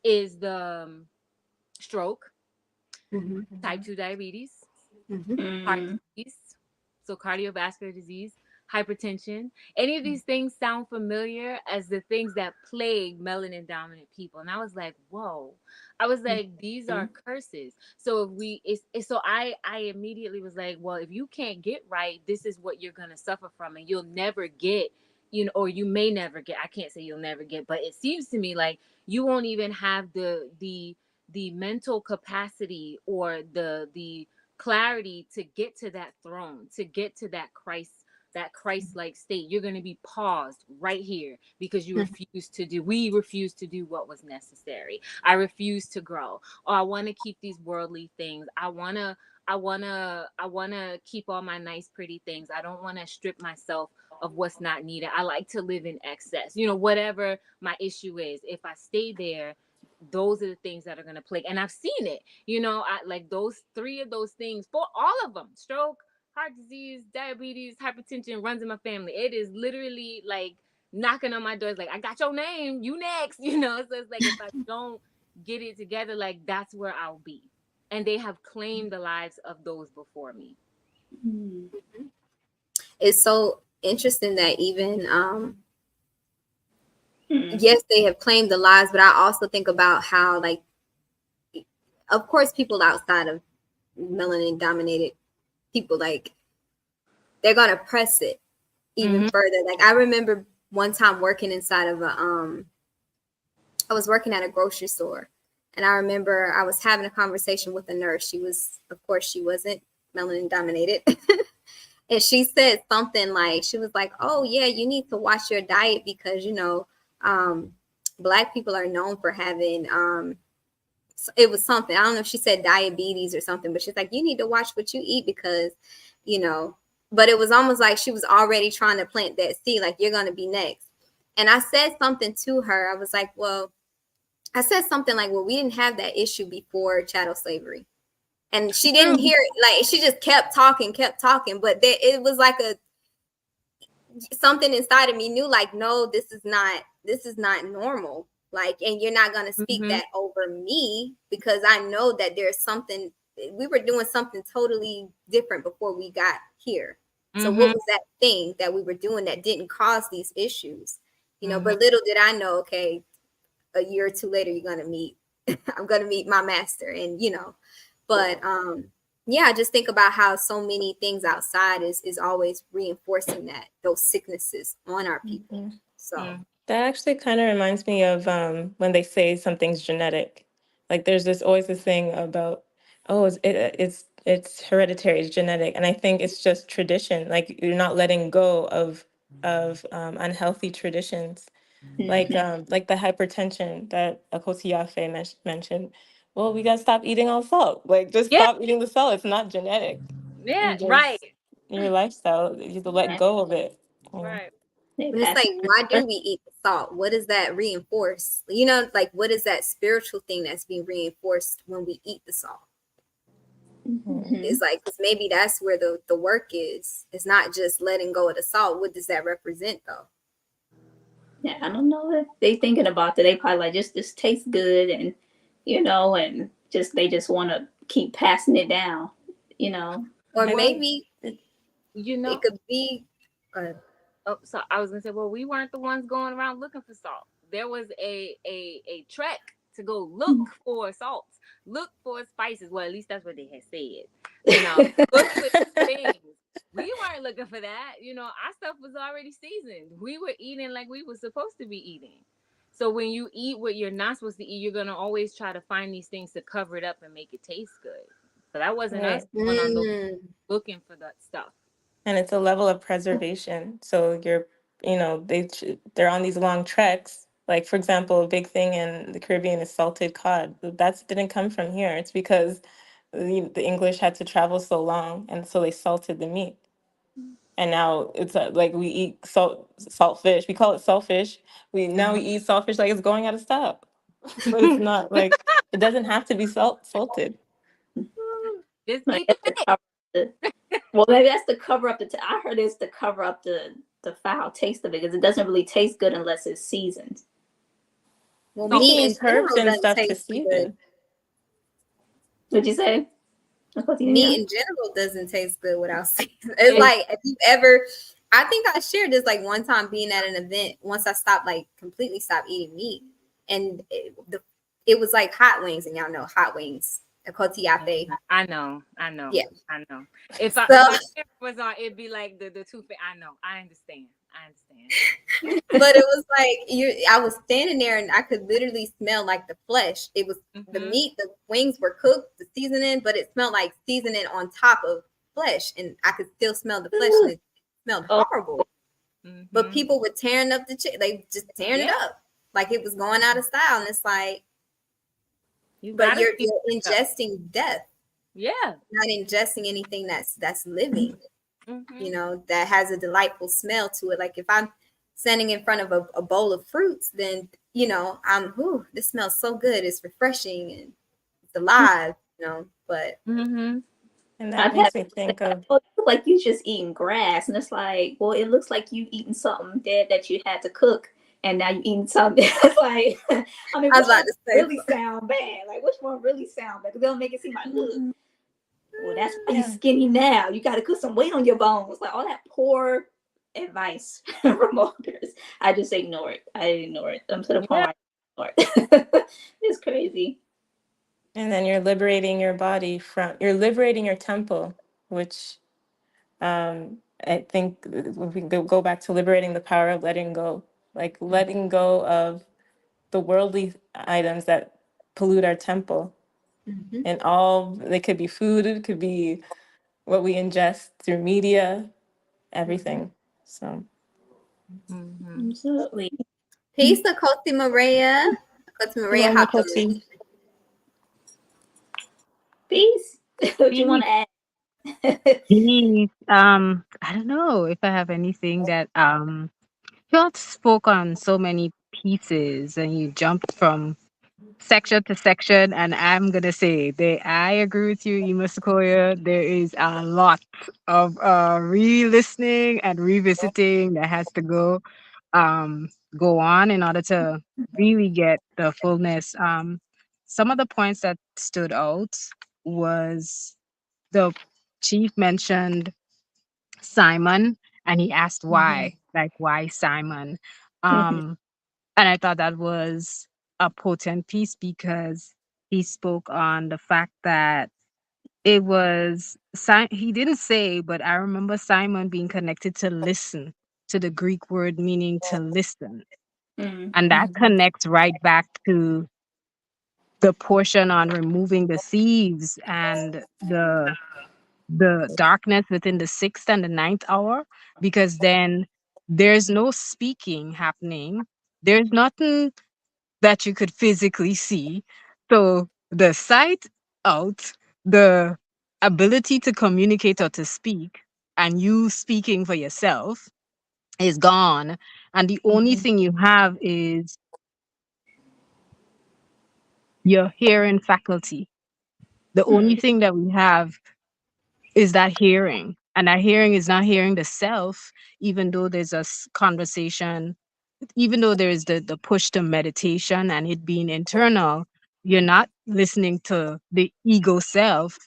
is the stroke, Mm-hmm. type 2 diabetes, Mm-hmm. heart disease, so cardiovascular disease, hypertension. Any of these things sound familiar as the things that plague melanin dominant people. And I was like, whoa. I was like, these are curses. So if so I immediately was like, well, if you can't get right, this is what you're gonna suffer from, and you'll never get, or you may never get. I can't say you'll never get, but it seems to me like you won't even have the mental capacity or the clarity to get to that throne, to get to that Christ-like state. You're going to be paused right here because we refuse to do what was necessary. I refuse to grow. Or I want to keep these worldly things. I want to keep all my nice pretty things. I don't want to strip myself of what's not needed. I like to live in excess. Whatever my issue is, if I stay there, those are the things that are going to plague. And I've seen it. I like those three of those things for all of them: stroke, heart disease, diabetes, hypertension runs in my family. It is literally like knocking on my door. It's like, I got your name, you next. So it's like if I don't get it together, like that's where I'll be. And they have claimed the lives of those before me. It's so interesting that even yes, they have claimed the lives, but I also think about how, like, of course, people outside of melanin dominated people, like, they're gonna press it even further. Like, I remember one time working inside of I was working at a grocery store, and I remember I was having a conversation with a nurse. She wasn't melanin dominated. And she said something like, she was like, oh yeah, you need to watch your diet because, Black people are known for having, it was something, I don't know if she said diabetes or something, but she's like, you need to watch what you eat because, but it was almost like she was already trying to plant that seed, like, you're going to be next. And I said something to her. I was like, well, we didn't have that issue before chattel slavery. And she didn't hear it. Like, she just kept talking. But it was like something inside of me knew, like, no, this is not normal. Like, and you're not going to speak that over me because I know that there's something, we were doing something totally different before we got here. So what was that thing that we were doing that didn't cause these issues? But little did I know, okay, a year or two later, I'm going to meet my master. And, but yeah, I just think about how so many things outside is always reinforcing those sicknesses on our people. So That actually kind of reminds me of when they say something's genetic. Like there's this always this thing about, oh, it's hereditary, it's genetic, and I think it's just tradition. Like you're not letting go of unhealthy traditions, Mhm. like the hypertension that Akotiafe mentioned. Well, we gotta stop eating all salt. Like just Yeah, stop eating the salt. It's not genetic. yeah, You right, just your lifestyle. You have to let Yeah, go of it. Yeah. right. they And it's pass like, it why down. do we eat the salt? What does that reinforce? You know, like what is that spiritual thing that's being reinforced when we eat the salt? Mm. It's Mhm. like, because maybe that's where the work is. It's not just letting go of the salt. What does that represent though? Yeah, I don't know if they thinking about that. They probably like just this tastes good, and and just they just want to keep passing it down. You know. Or I Well, think maybe you it know, could be. Uh, oh, so I was gonna say, well, we weren't the ones going around looking for salt. There was a trek to go look for salts, look for spices. Well, at least that's what they had said. Look for things. We weren't looking for that. Our stuff was already seasoned. We were eating like we were supposed to be eating. So when you eat what you're not supposed to eat, you're gonna always try to find these things to cover it up and make it taste good. But that wasn't us right. going on those mm, looking for that stuff. And it's a level of preservation. So they're on these long treks. Like for example, a big thing in the Caribbean is salted cod. That didn't come from here. It's because the English had to travel so long, and so they salted the meat. And now it's like we eat saltfish. We call it saltfish. We eat saltfish like it's going out of style, but it's not. Like it doesn't have to be salted. Just Like eat the that's to fish. cover the. Well, maybe that's to cover up the. I heard it's to cover up the foul taste of it because it doesn't really taste good unless it's seasoned. well, We can meat use in herbs general and doesn't stuff to taste good. season. What'd you say? What do you Meat hear? in general doesn't taste good without seasoning. It's like if you've ever, I think I shared this like one time being at an event. Once I stopped, like completely stopped eating meat, and it was like hot wings, and y'all know hot wings, a cotillafe. I know, I know, Yeah. I know. If I So, if our camera was on, it'd be like the two. I know, I understand, I understand. but it was like I was standing there, and I could literally smell like the flesh. It was the Mm-hmm. meat, the wings were cooked, the seasoning, but it smelled like seasoning on top of flesh, and I could still smell the flesh, and it smelled Oh, horrible. But Mm-hmm. people were tearing up the chicken. They just tearing it Yeah, up like it was going out of style. And it's like, you but gotta you're see stuff. ingesting death, Yeah. not ingesting anything that's living. Mm-hmm. That has a delightful smell to it. Like if I'm standing in front of a bowl of fruits, then ooh, this smells so good. It's refreshing and it's alive. But Mm-hmm. And that I've had makes me people say think like, of, "Oh, you look like you just eating grass," and it's like, well, it looks like you eating something dead that you had to cook, and now you eating something. It's like, I mean, I was which about one to say, really sound bad? Like, which one really sound bad? Because they'll make it seem like, look, well, that's why you yeah. skinny now. You got to put some weight on your bones. Like all that poor advice from others. I just ignore it. I ignore it. I'm to the point Yeah. where I ignore it. It's crazy. And then you're liberating your temple, which I think we can go back to liberating the power of letting go, like letting go of the worldly items that pollute our temple. mhm. And they could be food, it could be what we ingest through media, everything. So, Mm-hmm. Absolutely. Peace to Coty Maria. Coty Maria hello, hopped on. Nikoti. Peace. What you want Peace. to add? Peace. I don't know if I have anything that you all spoke on so many pieces and you jumped from section to section, and I'm gonna say that I agree with you, Ema Sequoia. There is a lot of re-listening and revisiting that has to um go on in order to really get the fullness. Some of the points that stood out was the chief mentioned Simon, and he asked Hmm. why, like why Simon. Um, and I thought that was a potent piece because he spoke on the fact that it was he didn't say, but I remember Simon being connected to listen, to the Greek word meaning to listen. And that connects right back to the portion on removing the thieves and the darkness within the sixth and the ninth hour, because then there's no speaking happening. There's nothing that you could physically see. So the sight out, the ability to communicate or to speak, and you speaking for yourself is gone. And the only thing you have is your hearing faculty. The only thing that we have is that hearing. And that hearing is not hearing the self, even though there's a conversation, even though there is the push to meditation and it being internal, you're not listening to the ego self,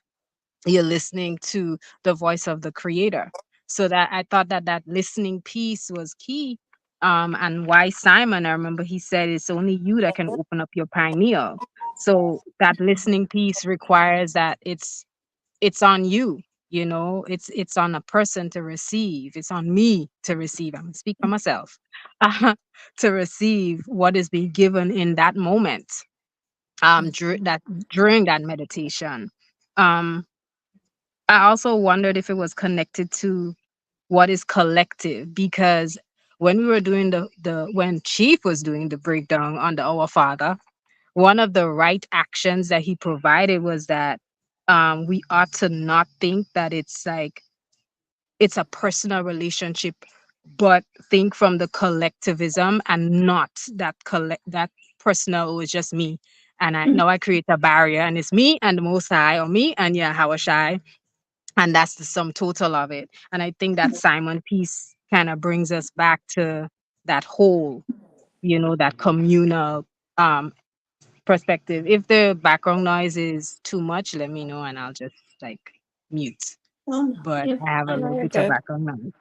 you're listening to the voice of the creator. So that I thought that that listening piece was key. And why Simon, I remember he said it's only you that can open up your pineal. So that listening piece requires that it's on you, it's on a person to receive, it's on me to receive. I'm gonna speak for myself. To receive what is being given in that moment, during that meditation. um I also wondered if it was connected to what is collective, because when we were doing the when Chief was doing the breakdown on the Our Father, one of the right actions that he provided was that we ought to not think that it's a personal relationship, but think from the collectivism, and not that personal was just me. And I create a barrier, and it's me and the Most High, or me and yeah, Hawashai, and that's the sum total of it. And I think that Simon piece kind of brings us back to that whole, that communal um perspective. If the background noise is too much, let me know and I'll just like mute. Oh no, But you're I have a No, little you're bit of good. background noise.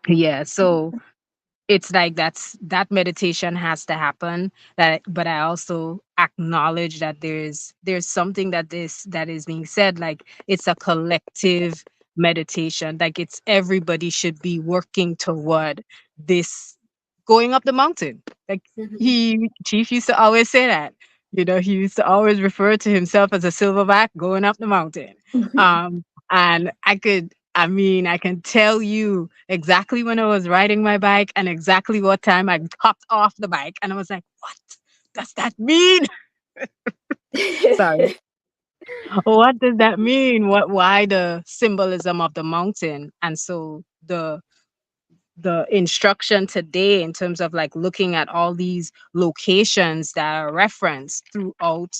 Yeah. So it's like that meditation has to happen, but I also acknowledge that there's something that is being said, like it's a collective meditation, like it's everybody should be working toward this, going up the mountain. Like he Chief used to always say that, he used to always refer to himself as a silverback going up the mountain. And I can tell you exactly when I was riding my bike and exactly what time I hopped off the bike. And I was like, what does that mean? Sorry. What does that mean? Why the symbolism of the mountain? And so the instruction today, in terms of like looking at all these locations that are referenced throughout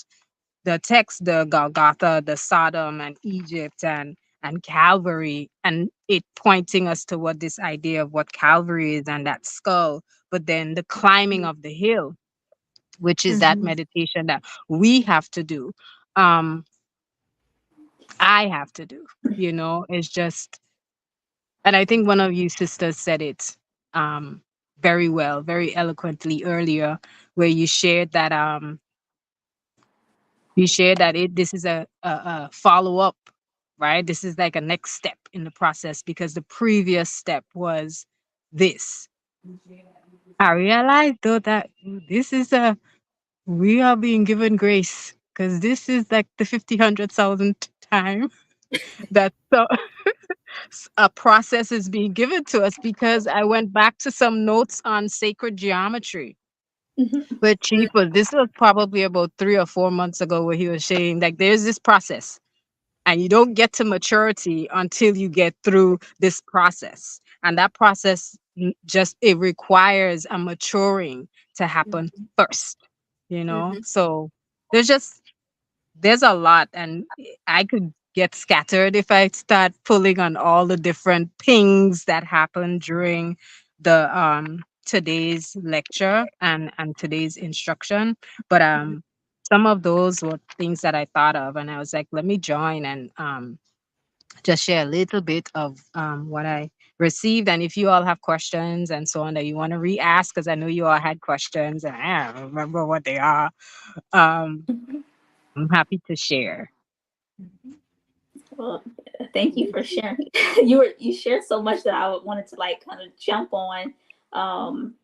the text, the Golgotha, the Sodom and Egypt and Calvary, and it pointing us to what this idea of what Calvary is and that skull, but then the climbing of the hill, which is that meditation that we have to do. Um, I have to do, it's just, and I think one of you sisters said it very well, very eloquently earlier, where you share that this is a follow up, right? This is like a next step in the process, because the previous step was this. I realized though that this is we are being given grace, because this is like the 50,000 time that a process is being given to us, because I went back to some notes on sacred geometry. But Chief this was probably about 3 or 4 months ago, where he was saying like there's this process, and you don't get to maturity until you get through this process, and that process just it requires a maturing to happen first, so there's just there's a lot, and I could get scattered if I start pulling on all the different pings that happen during the today's lecture and today's instruction. But some of those were things that I thought of, and I was like, let me join and just share a little bit of what I received. And if you all have questions and so on that you want to re-ask, because I know you all had questions and I don't remember what they are, um, I'm happy to share. Well, thank you for sharing. You shared so much that I wanted to like kind of jump on. Um,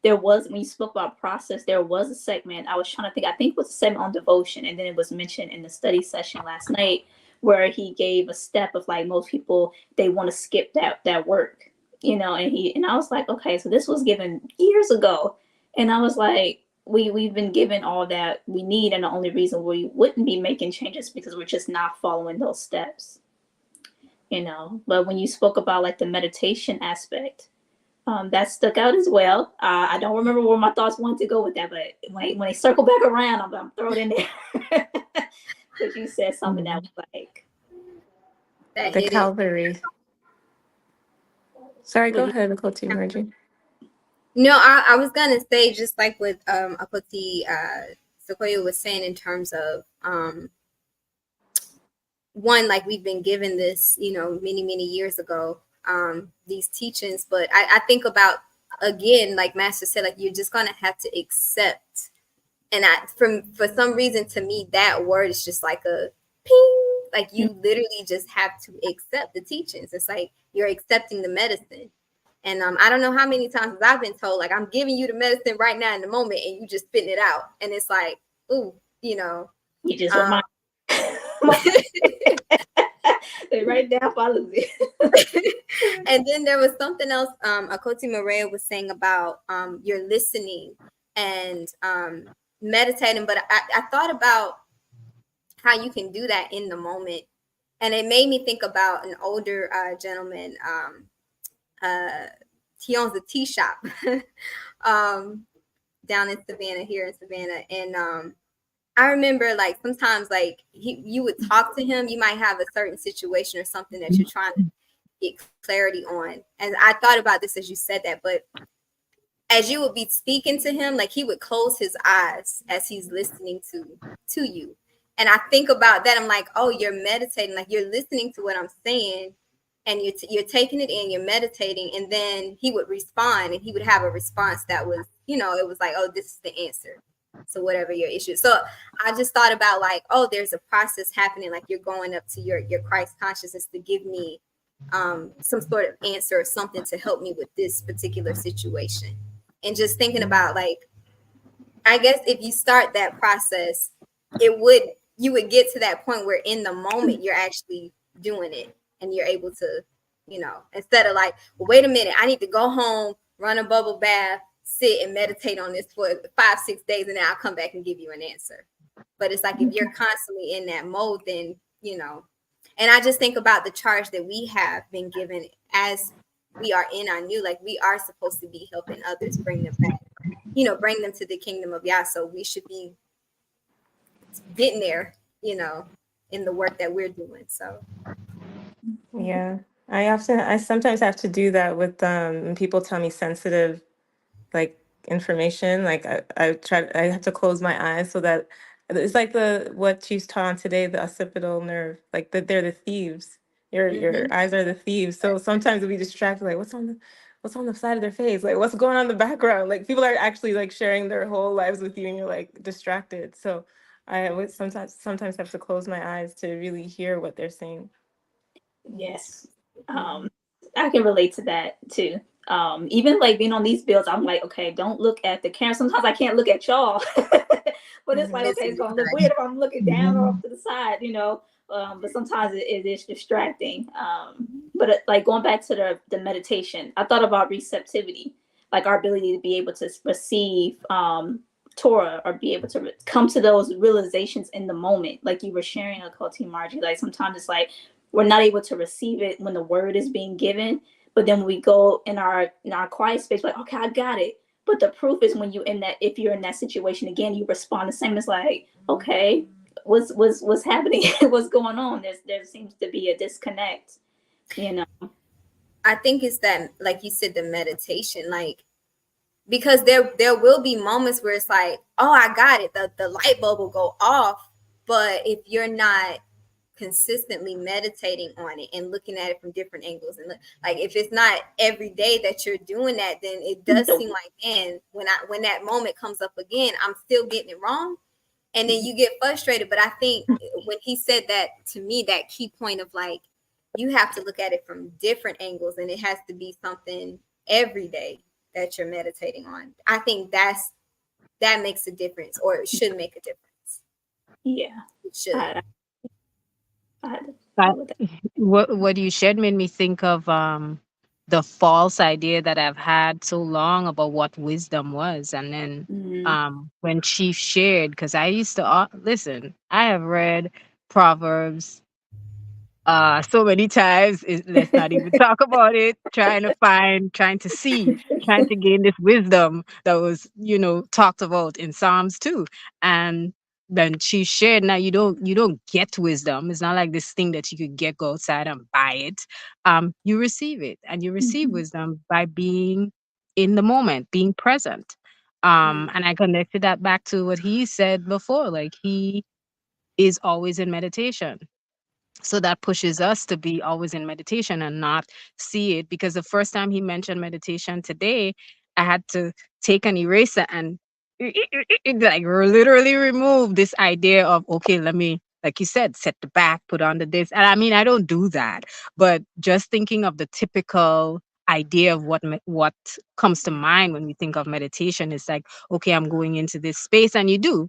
there was, when you spoke about process, there was a segment I was trying to think. I think it was a segment on devotion, and then it was mentioned in the study session last night where he gave a step of like most people they want to skip that work, and I was like, okay, so this was given years ago, and I was like, we've been given all that we need, and the only reason we wouldn't be making changes because we're just not following those steps. But when you spoke about like the meditation aspect, that stuck out as well. I don't remember where my thoughts wanted to go with that, but when they circle back around, I'm throw it in there because you said something that was like That The hit it. Calvary. Sorry, go ahead, Akoti Margie. No, I was gonna say just like what Akoti Sequoia was saying in terms of one, like we've been given this, many years ago, these teachings, but I think about, again, like Master said, like you're just gonna have to accept. And for some reason, to me, that word is just like a ping. Like you literally just have to accept the teachings. It's like you're accepting the medicine. And I don't know how many times I've been told, like, I'm giving you the medicine right now in the moment, and you just spitting it out. And it's like, ooh, you just remind right now if I lose it. And then there was something else Akoti Maria was saying about your listening and meditating. But I thought about how you can do that in the moment. And it made me think about an older gentleman. He owns a tea shop down in Savannah, here in Savannah. And I remember like sometimes like you would talk to him, you might have a certain situation or something that you're trying to get clarity on. And I thought about this as you said that, but as you would be speaking to him, like he would close his eyes as he's listening to you. And I think about that. I'm like, oh, you're meditating, like you're listening to what I'm saying, and you're taking it in, you're meditating. And then he would respond, and he would have a response that was, it was like, oh, this is the answer. So whatever your issue. So I just thought about like, oh, there's a process happening. Like you're going up to your Christ consciousness to give me some sort of answer or something to help me with this particular situation. And just thinking about like, I guess if you start that process, you would get to that point where in the moment you're actually doing it, and you're able to, instead of like, well, wait a minute, I need to go home, run a bubble bath, sit and meditate on this for 5-6 days, and then I'll come back and give you an answer. But it's like if you're constantly in that mode, then and I just think about the charge that we have been given as we are in our new, like we are supposed to be helping others bring them back, bring them to the kingdom of Yah. So we should be getting there, in the work that we're doing. So Yeah, I sometimes have to do that with when people tell me sensitive like information. Like I have to close my eyes so that it's like what she's taught on today, the occipital nerve, like that they're the thieves. Your eyes are the thieves. So sometimes we'll be distracted, like what's on the side of their face, like what's going on in the background. Like people are actually like sharing their whole lives with you, and you're like distracted. So I would sometimes have to close my eyes to really hear what they're saying. Yes. I can relate to that too. Even like being on these builds, I'm like, okay, don't look at the camera. Sometimes I can't look at y'all, but it's like, okay, it's gonna look weird if I'm looking down or off to the side, But sometimes it is distracting. But like going back to the meditation, I thought about receptivity, like our ability to be able to receive Torah, or be able to come to those realizations in the moment, like you were sharing, a Koti Margie. Like sometimes it's like we're not able to receive it when the word is being given, but then when we go in our quiet space, like, okay, I got it. But the proof is when if you're in that situation again, you respond the same. It's like, okay, what's happening? What's going on? There seems to be a disconnect, I think it's that, like you said, the meditation, like, because there will be moments where it's like, oh, I got it. The light bulb will go off. But if you're not consistently meditating on it and looking at it from different angles, and like if it's not every day that you're doing that, then it does seem like, man, when that moment comes up again, I'm still getting it wrong. And then you get frustrated. But I think when he said that to me, that key point of like, you have to look at it from different angles, and it has to be something every day that you're meditating on. I think that makes a difference, or it should make a difference. Yeah. It should. I, I had to But go with that. what you shared made me think of the false idea that I've had so long about what wisdom was. And then Mm, when Chief shared, because I used to listen, I have read Proverbs so many times. Let's not even talk about it. Trying to see, trying to gain this wisdom that was, talked about in Psalms too. And then she shared, now you don't get wisdom. It's not like this thing that you could go outside and buy it. You receive it, and you receive mhm, wisdom by being in the moment, being present. Mm, And I connected that back to what he said before, like he is always in meditation, so that pushes us to be always in meditation and not see it. Because the first time he mentioned meditation today, I had to take an eraser and like literally remove this idea of, okay, let me, like you said, set the back, put on the this. And I mean, I don't do that, but just thinking of the typical idea of what comes to mind when we think of meditation is like, okay, I'm going into this space, and you do.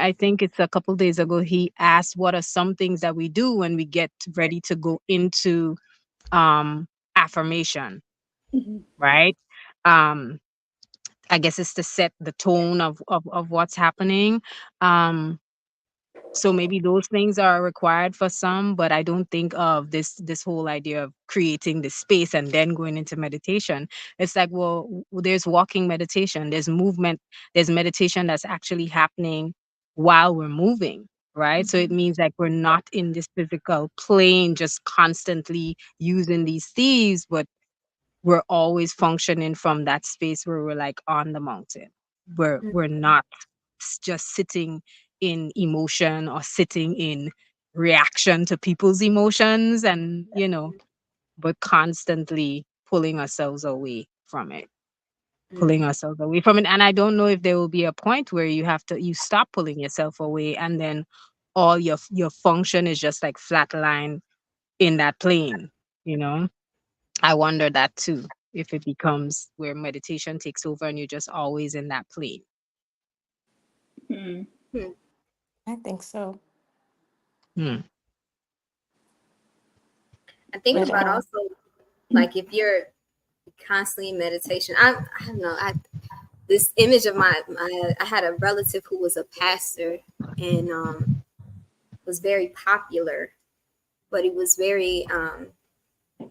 I think it's a couple days ago he asked what are some things that we do when we get ready to go into affirmation, mhm, right? Um I guess it's to set the tone of what's happening. Um so maybe those things are required for some, but I don't think of this whole idea of creating the space and then going into meditation. It's like, well, there's walking meditation, there's movement, there's meditation that's actually happening while we're moving, right? So it mhm, means like we're not in this physical plane just constantly using these thieves, but we're always functioning from that space where we're like on the mountain. mm, We're not just sitting in emotion or sitting in reaction to people's emotions, and but constantly pulling ourselves away from it. mm, Pulling ourselves away from it. And I don't know if there will be a point where you stop pulling yourself away, and then all your function is just like flatline in that plane, you know? I wonder that too, if it becomes where meditation takes over and you're just always in that plane. mm, mm. I think so. Hmm. I think But about also, like, if you're constantly in meditation. I don't know. This image of my I had a relative who was a pastor, and was very popular, but he was very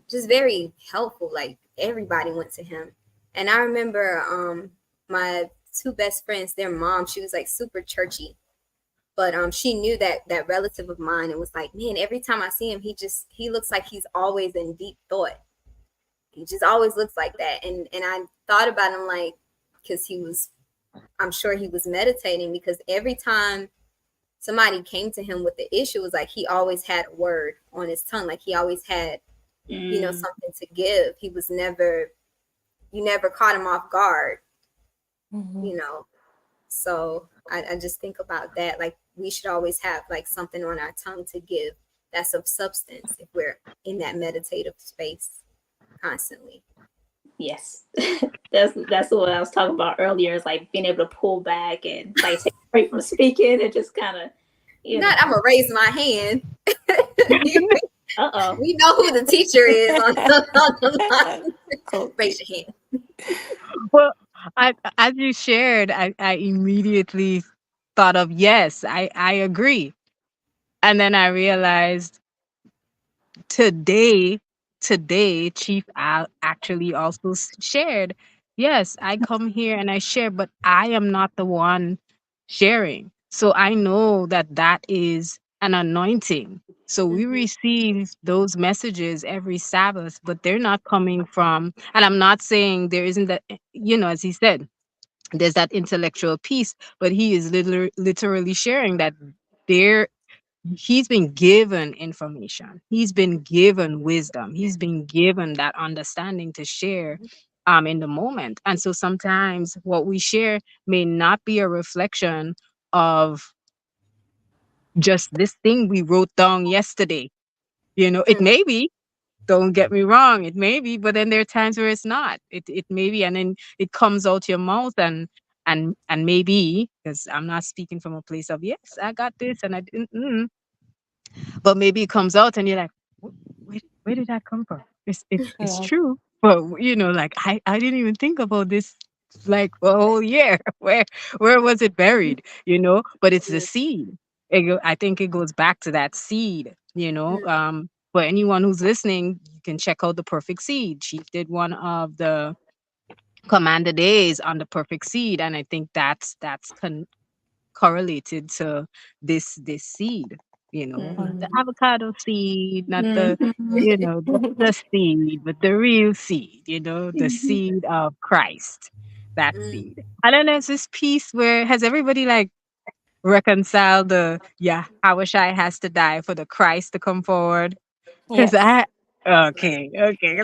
just very helpful. Like, everybody went to him. And I remember my two best friends, their mom, she was like super churchy. But she knew that relative of mine, and was like, man, every time I see him, he looks like he's always in deep thought. He just always looks like that. And I thought about him, like, because I'm sure he was meditating, because every time somebody came to him with the issue, it was like he always had a word on his tongue. Like, he always had, mm, something to give. He was never, you never caught him off guard, mhm. you know. So I just think about that. Like, we should always have like something on our tongue to give that's of substance if we're in that meditative space constantly. yes. That's what I was talking about earlier. Is like being able to pull back and like take a break from speaking and just kind of, you Not, know. I'm gonna raise my hand. Uh We know who the teacher is on the line. Okay. Raise your hand. Well, as you shared, I immediately thought of, yes, I agree. And then I realized today Chief Al actually also shared, yes, I come here and I share, but I am not the one sharing. So I know that that is an anointing. So we Mm-hmm. receive those messages every Sabbath, but they're not coming from, and I'm not saying there isn't that, as he said, there's that intellectual piece, but he is literally sharing that there he's been given information, he's been given wisdom, he's been given that understanding to share in the moment. And so sometimes what we share may not be a reflection of just this thing we wrote down yesterday. It may be, Don't get me wrong, it may be, but then there are times where it's not. It may be, and then it comes out your mouth, and maybe, because I'm not speaking from a place of yes, I got this, and I didn't. But maybe it comes out and you're like, where did that come from? It's Yeah. true, but like I didn't even think about this like a whole year. Where was it buried? But it's the seed. I think it goes back to that seed. For anyone who's listening, you can check out the perfect seed. Chief did one of the commander days on the perfect seed, and I think that's correlated to this seed, not the Mm-hmm. avocado seed, not the Mm-hmm. the seed, but the real seed, the Mm-hmm. seed of Christ. That Mm. seed. I don't know, it's this piece where has everybody like reconciled the Hawashai has to die for the Christ to come forward? Because Yes. I okay. Okay.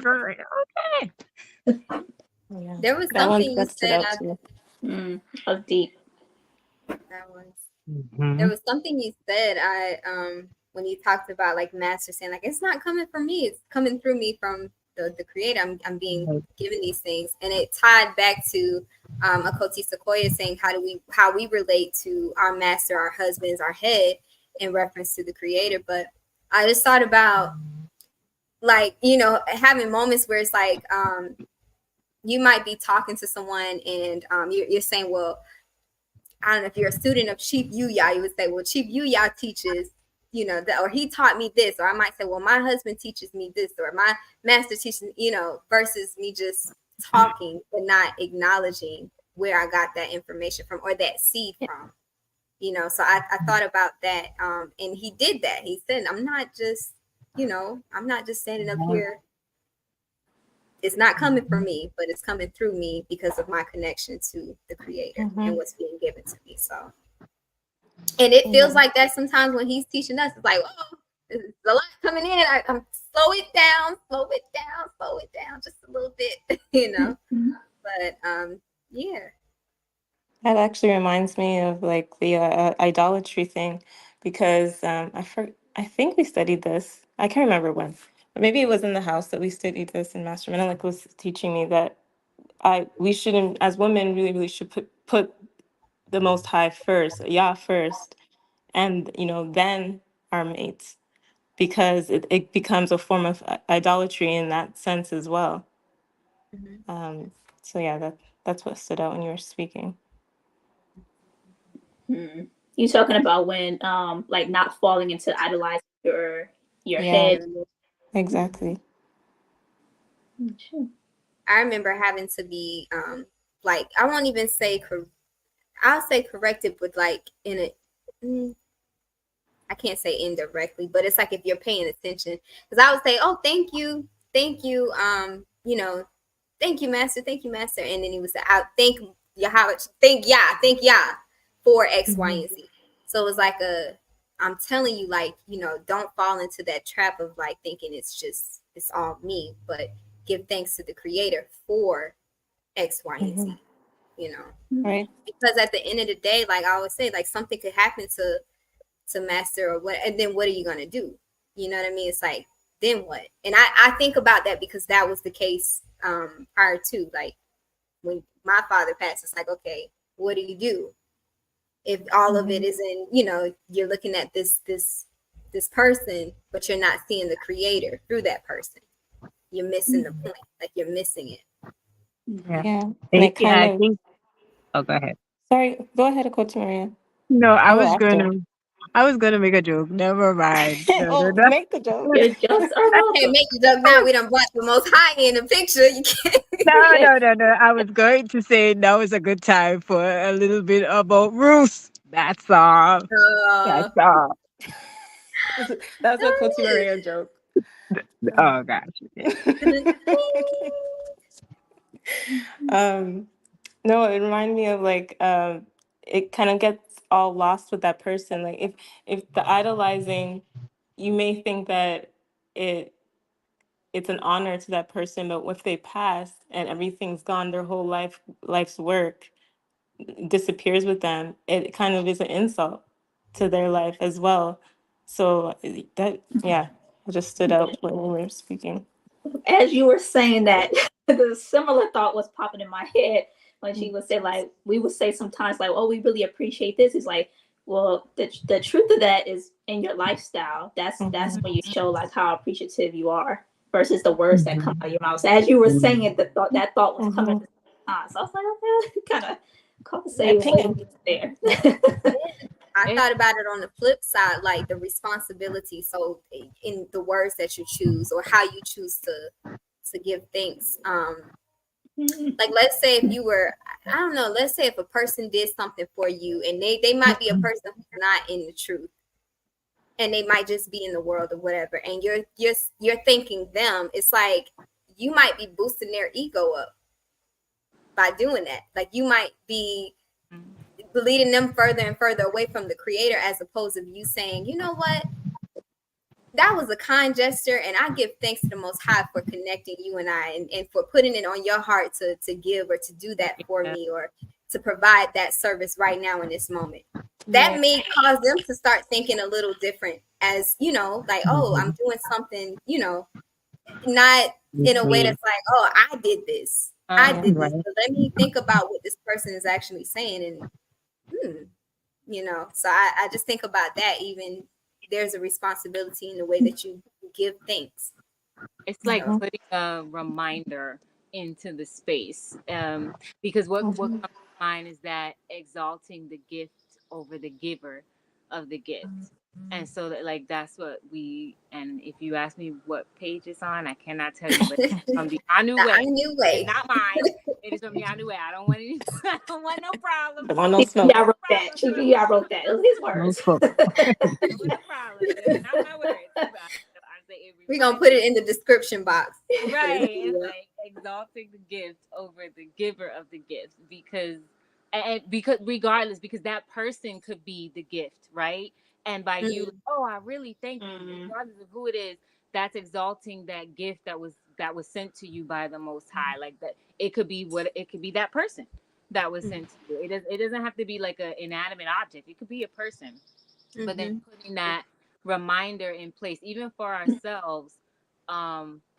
Yeah. There was That one something you that stood said. out to me. Mm. Of deep. That was there Mhm. was something you said. When you talked about like master saying like it's not coming from me, it's coming through me from the creator. I'm being Right. given these things, and it tied back to Akoti Sequoia saying how we relate to our master, our husbands, our head in reference to the creator. But I just thought about like having moments where it's like you might be talking to someone and you're saying, well, I don't know if you're a student of Chief Yuya, you would say, well, Chief Yuya teaches, that, or he taught me this, or I might say, well, my husband teaches me this, or my master teaches, versus me just talking but not acknowledging where I got that information from or that seed from. So I thought about that, and he did that. He said, I'm not just standing up here. It's not coming from me, but it's coming through me because of my connection to the creator and Mm-hmm. what's being given to me. So, and it feels Yeah. like that sometimes when he's teaching us, it's like, oh, there's a lot coming in. I'm slow it down just a little bit, But yeah. That actually reminds me of like the idolatry thing, because I think we studied this. I can't remember when, but maybe it was in the house that we studied this. And Master Menelik was teaching me that we shouldn't, as women, really should put the Most High first, Yah first, and then our mates, because it becomes a form of idolatry in that sense as well. Mhm. Um, so yeah, that's what stood out when you were speaking. Mm. You talking about when like not falling into idolizing your Yeah, head. Mhm. exactly. Mm. I remember having to be like I won't even say I'll say corrected, but like in a I can't say indirectly, but it's like if you're paying attention, because I would say, "Oh, thank you, thank you, master," and then he would say, "I thank Yahweh, thank Yah for X, Y, Hmm. and Z." So it was like I'm telling you, like don't fall into that trap of like thinking it's all me, but give thanks to the Creator for X, Y, and Hmm. Z. You know, Right. because at the end of the day, like I always say, like something could happen to master or what, and then what are you gonna do? You know what I mean? It's like then what? And I think about that because that was the case prior to like when my father passed. It's like, okay, what do you do if all of it Hmm. is in, you're looking at this person, but you're not seeing the creator through that person. You're missing the point, like you're missing it. Yeah. Yeah, and it Yeah, kind I of. think. Oh, go ahead. Sorry, go ahead, Coach Maria. No, I Oh, was after. gonna. I was gonna make a joke. Never mind. No, no, Oh, no. make the joke. Your jokes are Can't welcome. make the joke now. We done brought the most high in the picture. You can't. No, no, no, no. I was going to say now is a good time for a little bit about Ruth. That's all. That's uh, all. That's a Coach Maria joke. Oh gosh. Yeah. um, no, it reminded me of like it kind of gets all lost with that person. Like if the idolizing, you may think that it it's an honor to that person, but if they pass and everything's gone, their whole life's work disappears with them, it kind of is an insult to their life as well. So that, yeah, It just stood out when we were speaking. As you were saying that, the similar thought was popping in my head when she would say, like, we would say sometimes, like, oh, we really appreciate this. It's like, well, the truth of that is in your lifestyle. That's when you show like how appreciative you are versus the words that come out of your mouth. So as you were saying it, that thought was coming at the same time. So I was like, okay, kind of caught the same wave there. I thought about it on the flip side, like the responsibility. So in the words that you choose or how you choose to give thanks. Like let's say if you were, I don't know, let's say if a person did something for you and they might be a person who's not in the truth and they might just be in the world or whatever, and you're thanking them, it's like you might be boosting their ego up by doing that. Like you might be leading them further and further away from the creator, as opposed to you saying, you know what, that was a kind gesture, and I give thanks to the Most High for connecting you and I, and for putting it on your heart to give or to do that for me or to provide that service right now in this moment. That may cause them to start thinking a little different, as you know, like, oh, I'm doing something, you know, not in a way that's like, oh, I did this. I did this. But let me think about what this person is actually saying, and you know, so I just think about that. Even there's a responsibility in the way that you give thanks. It's like putting a reminder into the space, because what comes to mind is that exalting the gift over the giver of the gift. And so that, like, that's what we, and if you ask me what page it's on, I cannot tell you, but it's from the Anu way. It's not mine. It is from the Anu way. I don't want any, I don't want no problem. I want no smoke. I wrote that. I wrote that. It was his words. I don't want no problem. It's not my words. We're gonna put it in the description box. Right. It's like exalting the gift over the giver of the gift, because regardless, because that person could be the gift, right? And by you, oh, I really thank you, regardless of who it is, that's exalting that gift that was sent to you by the Most High. Like that, it could be that person that was sent to you. It doesn't have to be like an inanimate object. It could be a person. But then putting that reminder in place, even for ourselves,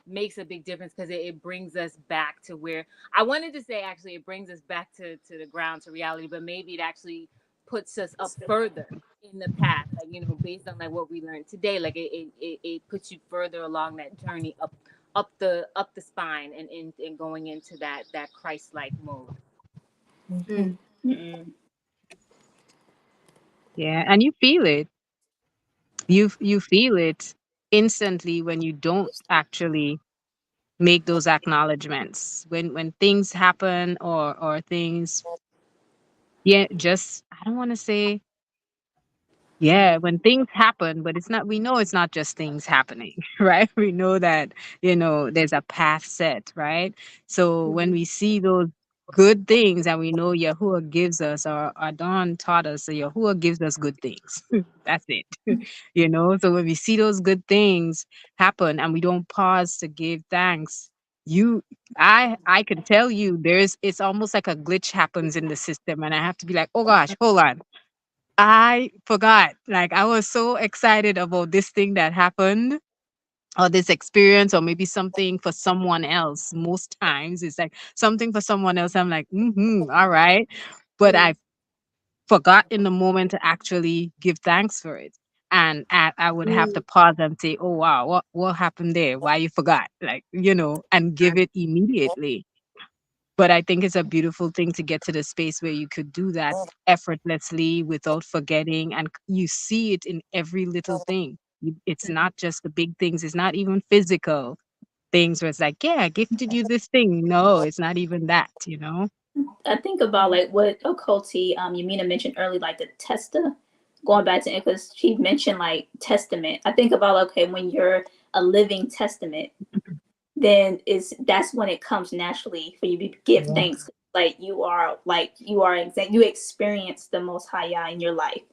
makes a big difference, because it brings us back to where I wanted to say, actually, it brings us back to the ground, to reality, but maybe it actually puts us up further in the path, like, you know, based on like what we learned today. Like it puts you further along that journey up the spine and going into that Christ-like mode. Yeah, and you feel it. You feel it instantly when you don't actually make those acknowledgments. When things happen or things, yeah, just I don't want to say, yeah, when things happen, but we know it's not just things happening, right? We know that, there's a path set, right? So when we see those good things and we know Yahuwah gives us, or Adon taught us, so Yahuwah gives us good things. That's it. So when we see those good things happen and we don't pause to give thanks, I can tell you it's almost like a glitch happens in the system, and I have to be like, oh gosh, hold on. I forgot. Like, I was so excited about this thing that happened, or this experience, or maybe something for someone else. Most times it's like something for someone else. I'm like, all right. But I forgot in the moment to actually give thanks for it. And I would have to pause and say, oh, wow, what happened there? Why you forgot? Like, and give it immediately. But I think it's a beautiful thing to get to the space where you could do that effortlessly without forgetting. And you see it in every little thing. It's not just the big things. It's not even physical things where it's like, yeah, I gifted you this thing. No, it's not even that. I think about like what Okoti Yamina mentioned earlier, like the testa, going back to it, because she mentioned like testament. I think about, okay, when you're a living testament, then that's when it comes naturally for you to give thanks. Like you you experience the Most High Yah in your life,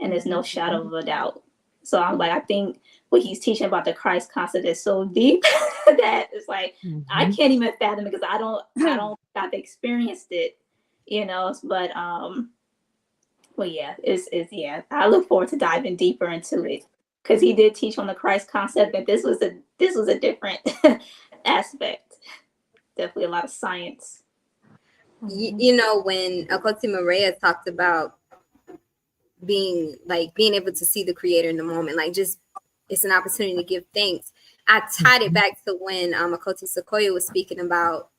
and there's no shadow of a doubt. So I'm like, I think what he's teaching about the Christ concept is so deep that it's like I can't even fathom it, because I don't I've experienced it, but yeah, it's yeah. I look forward to diving deeper into it, because he did teach on the Christ concept, but this was a different aspect. Definitely a lot of science. You know, when Akoti Maria talked about being able to see the creator in the moment, like just it's an opportunity to give thanks. I tied it back to when Akoti Sequoia was speaking about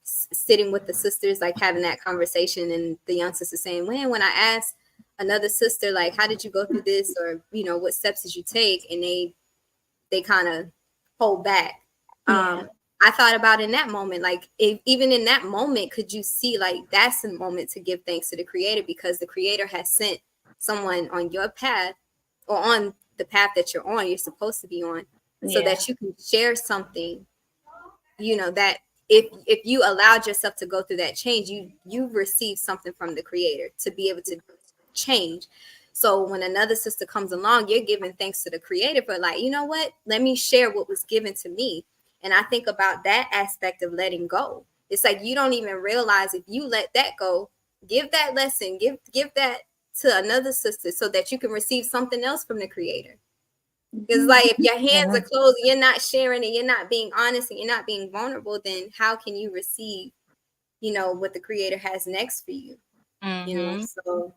sitting with the sisters, like having that conversation, and the young sister saying, when I asked another sister, like, how did you go through this, or what steps did you take, and they kind of hold back. Yeah. I thought about in that moment, like even in that moment, could you see like that's a moment to give thanks to the creator, because the creator has sent someone on your path, or on the path that you're supposed to be on, so Yeah. that you can share something, that if you allowed yourself to go through that change, you've received something from the creator to be able to change. So when another sister comes along, you're giving thanks to the creator for, like, you know what, let me share what was given to me. And I think about that aspect of letting go. It's like you don't even realize, if you let that go, give that lesson, give that to another sister, so that you can receive something else from the creator. Because like if your hands are closed and you're not sharing, and you're not being honest, and you're not being vulnerable, then how can you receive, what the creator has next for you? So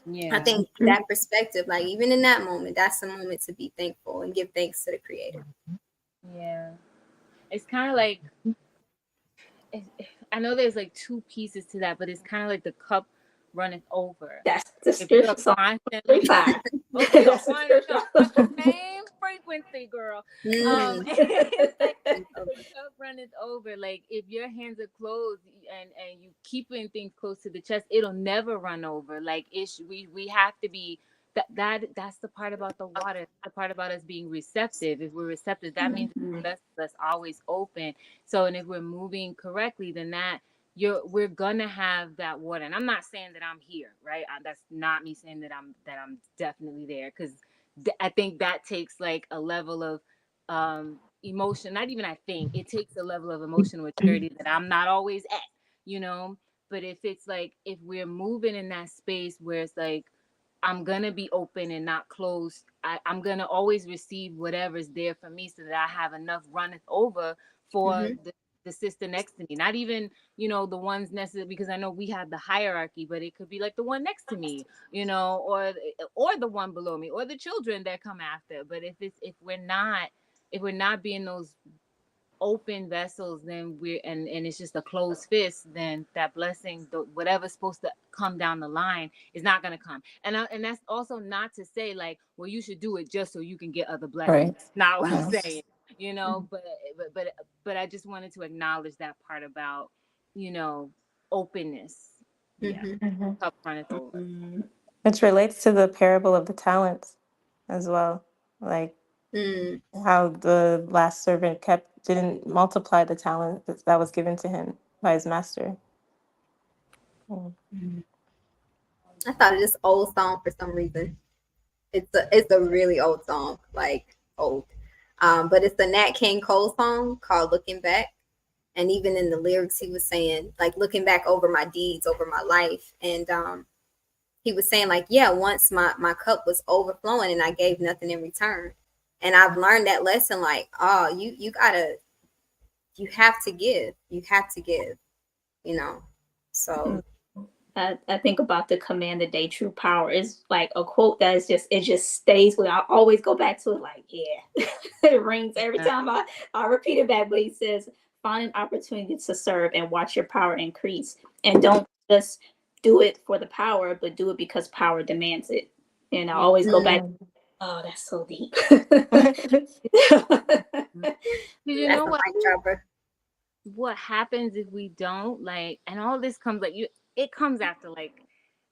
I Yeah. think that perspective, like even in that moment, that's a moment to be thankful and give thanks to the creator. Yeah. It's kind of like, I know there's like two pieces to that, but it's kind of like the cup runneth over. That's the If you're spiritual song. constantly, 35. okay, That's the on spiritual the same frequency, girl. It's like the cup runneth over. Like if your hands are closed, and you keeping things close to the chest, it'll never run over. Like we have to be. That's the part about the water. The part about us being receptive. If we're receptive, that means that's always open. So, and if we're moving correctly, then we're gonna have that water. And I'm not saying that I'm here, right? That's not me saying that I'm definitely there, because I think that takes like a level of emotion. Not even, I think it takes a level of emotional maturity that I'm not always at, you know. But if it's like, if we're moving in that space where it's like, I'm gonna be open and not closed. I'm gonna always receive whatever's there for me, so that I have enough runneth over for the sister next to me. Not even, the ones necessarily, because I know we have the hierarchy, but it could be like the one next to me, or the one below me, or the children that come after. But if we're not being those open vessels, then and it's just a closed fist, then that blessing, whatever's supposed to come down the line, is not going to come. And that's also not to say like, well, you should do it just so you can get other blessings. Right. Not what I'm Yes. saying, but I just wanted to acknowledge that part about, openness. Yeah. Cup runneth over. Which relates to the parable of the talents as well. Like how the last servant didn't multiply the talent that was given to him by his master. I thought of this old song for some reason. It's a really old song, like old. But it's the Nat King Cole song called "Looking Back." And even in the lyrics, he was saying, like, looking back over my deeds, over my life. And he was saying, like, yeah, once my cup was overflowing and I gave nothing in return. And I've learned that lesson, like, oh, you have to give. You have to give, So I think about the command the day true power is like a quote that is it just stays with. I always go back to it, like, yeah. It rings every time I repeat it back. But he says, find an opportunity to serve and watch your power increase, and don't just do it for the power, but do it because power demands it. And I always go back, oh, that's so deep. You that's know a what? mic dropper. What happens if we don't, like, and all this comes like, it comes after, like,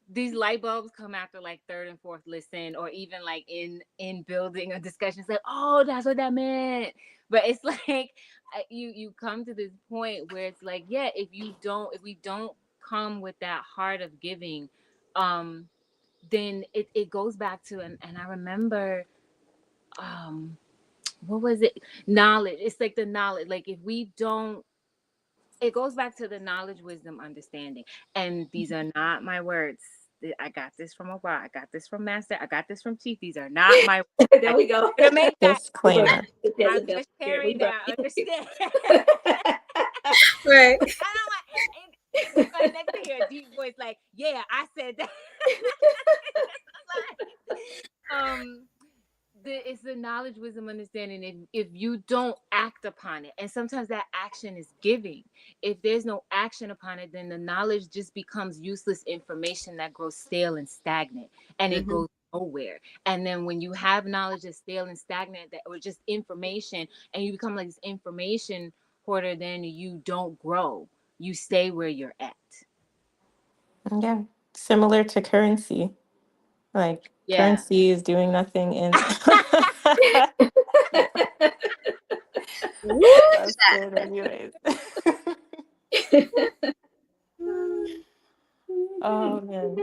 these light bulbs come after like third and fourth listen, or even like in building a discussion. It's like, oh, that's what that meant. But it's like, you come to this point where it's like, yeah, if we don't come with that heart of giving, then it goes back to, and I remember, what was it, knowledge. It's like the knowledge, like if we don't, it goes back to the knowledge, wisdom, understanding. And these are not my words. I got this from a bar. I got this from Master. I got this from Chief. These are not my. There we go. To make that. Disclaimer. I'm just sharing that. Understand? Right. And I'm like, next to hear a deep voice like, yeah, I said that. It's the knowledge, wisdom, understanding. If you don't act upon it, and sometimes that action is giving. If there's no action upon it, then the knowledge just becomes useless information that grows stale and stagnant, and it goes nowhere. And then when you have knowledge that's stale and stagnant, that or just information, and you become like this information hoarder, then you don't grow. You stay where you're at. Yeah, similar to currency. Like currency is doing nothing in. That's good, anyways. Oh man.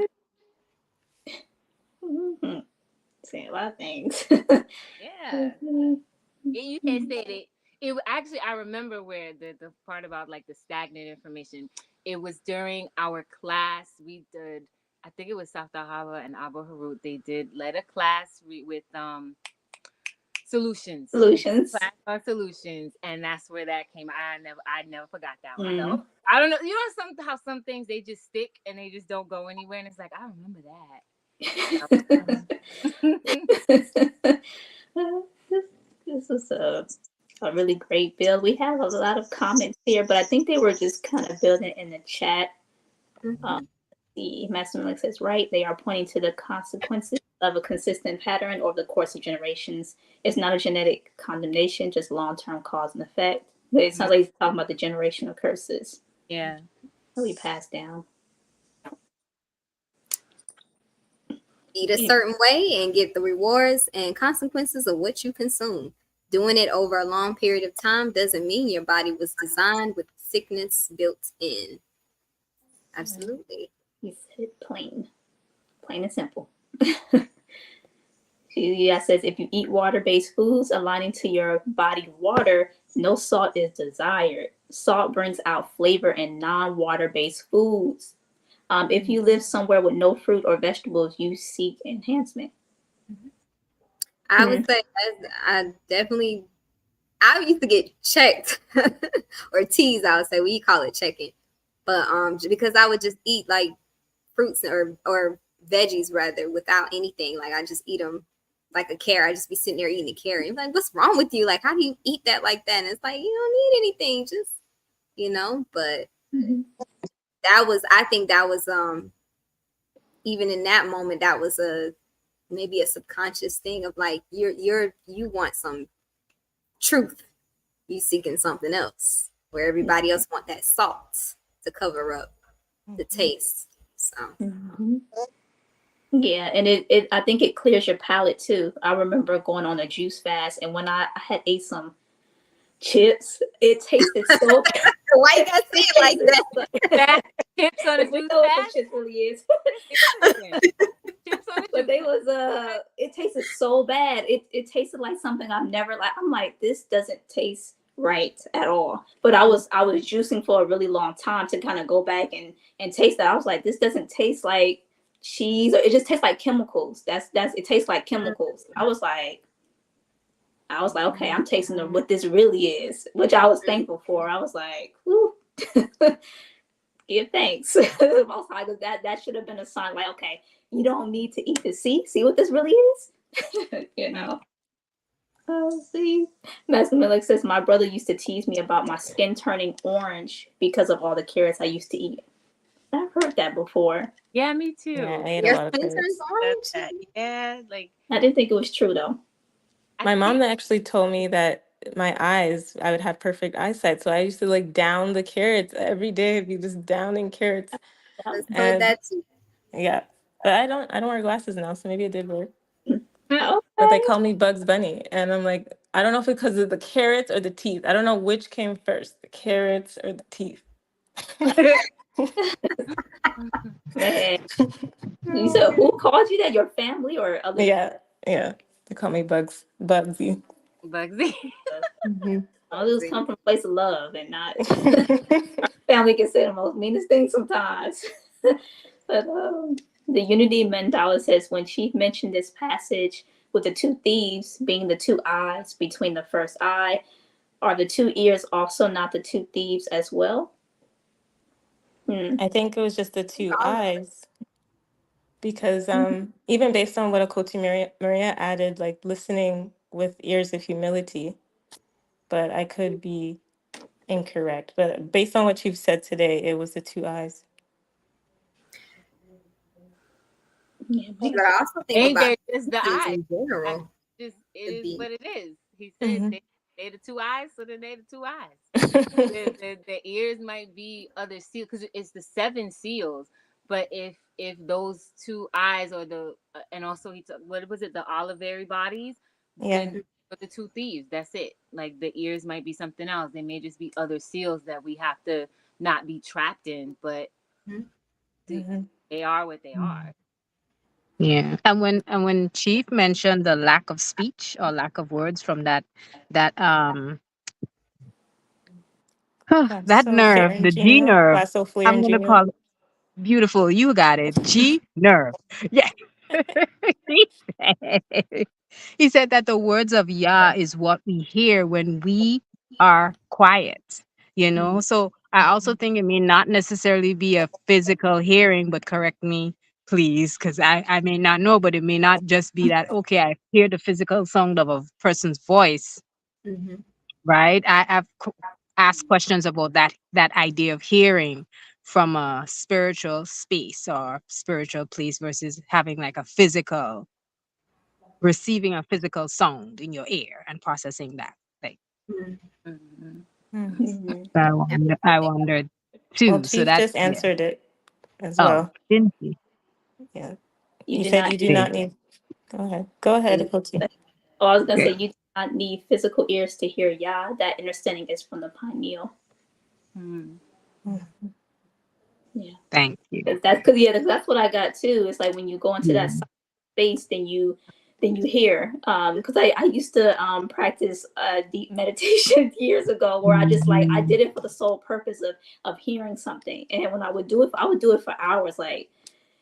Saying a lot of things. Yeah. You can say it. It actually, I remember where the part about like the stagnant information. It was during our class. We did, I think it was South Hava and Abu Harut. They did led a class with solutions. Class on solutions, and that's where that came. I never forgot that one. So, I don't know. You know how some things they just stick and they just don't go anywhere, and it's like I remember that. This is a really great build. We have a lot of comments here, but I think they were just kind of building in the chat. The Master Malik says, right, they are pointing to the consequences of a consistent pattern over the course of generations. It's not a genetic condemnation, just long-term cause and effect. But it sounds like he's talking about the generational curses. Yeah. That we pass down. Eat a certain way and get the rewards and consequences of what you consume. Doing it over a long period of time doesn't mean your body was designed with sickness built in. Absolutely. He said plain and simple. Yuya says, if you eat water-based foods aligning to your body water, no salt is desired. Salt brings out flavor in non-water-based foods. If you live somewhere with no fruit or vegetables, you seek enhancement. I would say I used to get checked or teased, I would say. We call it checking. But because I would just eat like fruits or veggies rather without anything. Like I just eat them like a carrot. I just be sitting there eating a carrot. And like, what's wrong with you? Like, how do you eat that like that? And it's like, you don't need anything. Just, but I think that was even in that moment, that was maybe a subconscious thing of like you want some truth. You seeking something else where everybody else want that salt to cover up the taste. So yeah, and it I think it clears your palate too. I remember going on a juice fast, and when I had ate some chips, it tasted so why you gotta say it like that? Chips on a juice fast? Chips really is. But they was it tasted so bad. It tasted like something I've never like. I'm like, this doesn't taste right at all. But I was juicing for a really long time to kind of go back and taste that. I was like, this doesn't taste like cheese, or it just tastes like chemicals. That's it tastes like chemicals. I was like, okay, I'm tasting what this really is, which I was thankful for. I was like, whew. Give thanks. Most high, that should have been a sign like, okay, you don't need to eat this. See what this really is. See, Master Malik says, my brother used to tease me about my skin turning orange because of all the carrots I used to eat. I've heard that before. Yeah, me too. Yeah, I ate a lot of carrots. Yeah, like I didn't think it was true though. My mom actually told me that my eyes, I would have perfect eyesight. So I used to like down the carrots every day. I'd be just downing carrots. And yeah, but I don't wear glasses now, so maybe it did work. Okay. But they call me Bugs Bunny, and I'm like, I don't know if it's because of the carrots or the teeth. I don't know which came first, the carrots or the teeth. Man. You said, who called you that? Your family or other? Yeah. They call me Bugsy. Bugsy. All those come from a place of love and not. Our family can say the most meanest things sometimes. But The Unity Mandala says when Chief mentioned this passage with the two thieves being the two eyes between the first eye, are the two ears also not the two thieves as well? Hmm. I think it was just the two All of eyes because even based on what Akoti Maria added, like listening with ears of humility, but I could be incorrect. But based on what you've said today, it was the two eyes. Yeah, but I also think Ain't about there just the things eye? in I general just it to is be. what it is. He said Hmm they the two eyes, so then they the two eyes. The ears might be other seals because it's the seven seals. But if those two eyes or the and also he took what was it, the olivary bodies, Yeah. then the two thieves. That's it. Like the ears might be something else. They may just be other seals that we have to not be trapped in. But Mhm. the, hmm they are what they are. Yeah. And when Chief mentioned the lack of speech or lack of words from that that nerve, the G nerve, I'm Lassoflarin gonna Jr. call it beautiful. You got it. G nerve. Yeah. he said he said that the words of Yah is what we hear when we are quiet. So I also think it may not necessarily be a physical hearing, but correct me, please, because I may not know, but it may not just be that, okay, I hear the physical sound of a person's voice, Mhm. right? I've asked questions about that idea of hearing from a spiritual space or spiritual place versus having like a physical receiving a physical sound in your ear and processing that. Like Mhm. Mhm. Mhm. I wondered Well, too. So Chief that just yeah. answered it as Oh, well. didn't he? Yeah. You You do said not you do Did. not need. Go ahead. Go ahead, Akoti. Oh, I was gonna Yeah. say you do not need physical ears to hear Yah. That understanding is from the pineal. Mhm. Mhm. Yeah, Thank you. that's what I got too. It's like when you go into Yeah. that space, then you hear. Because I used to practice deep meditation years ago, where I just like I Mhm. did it for the sole purpose of hearing something, and when I would do it for hours, like,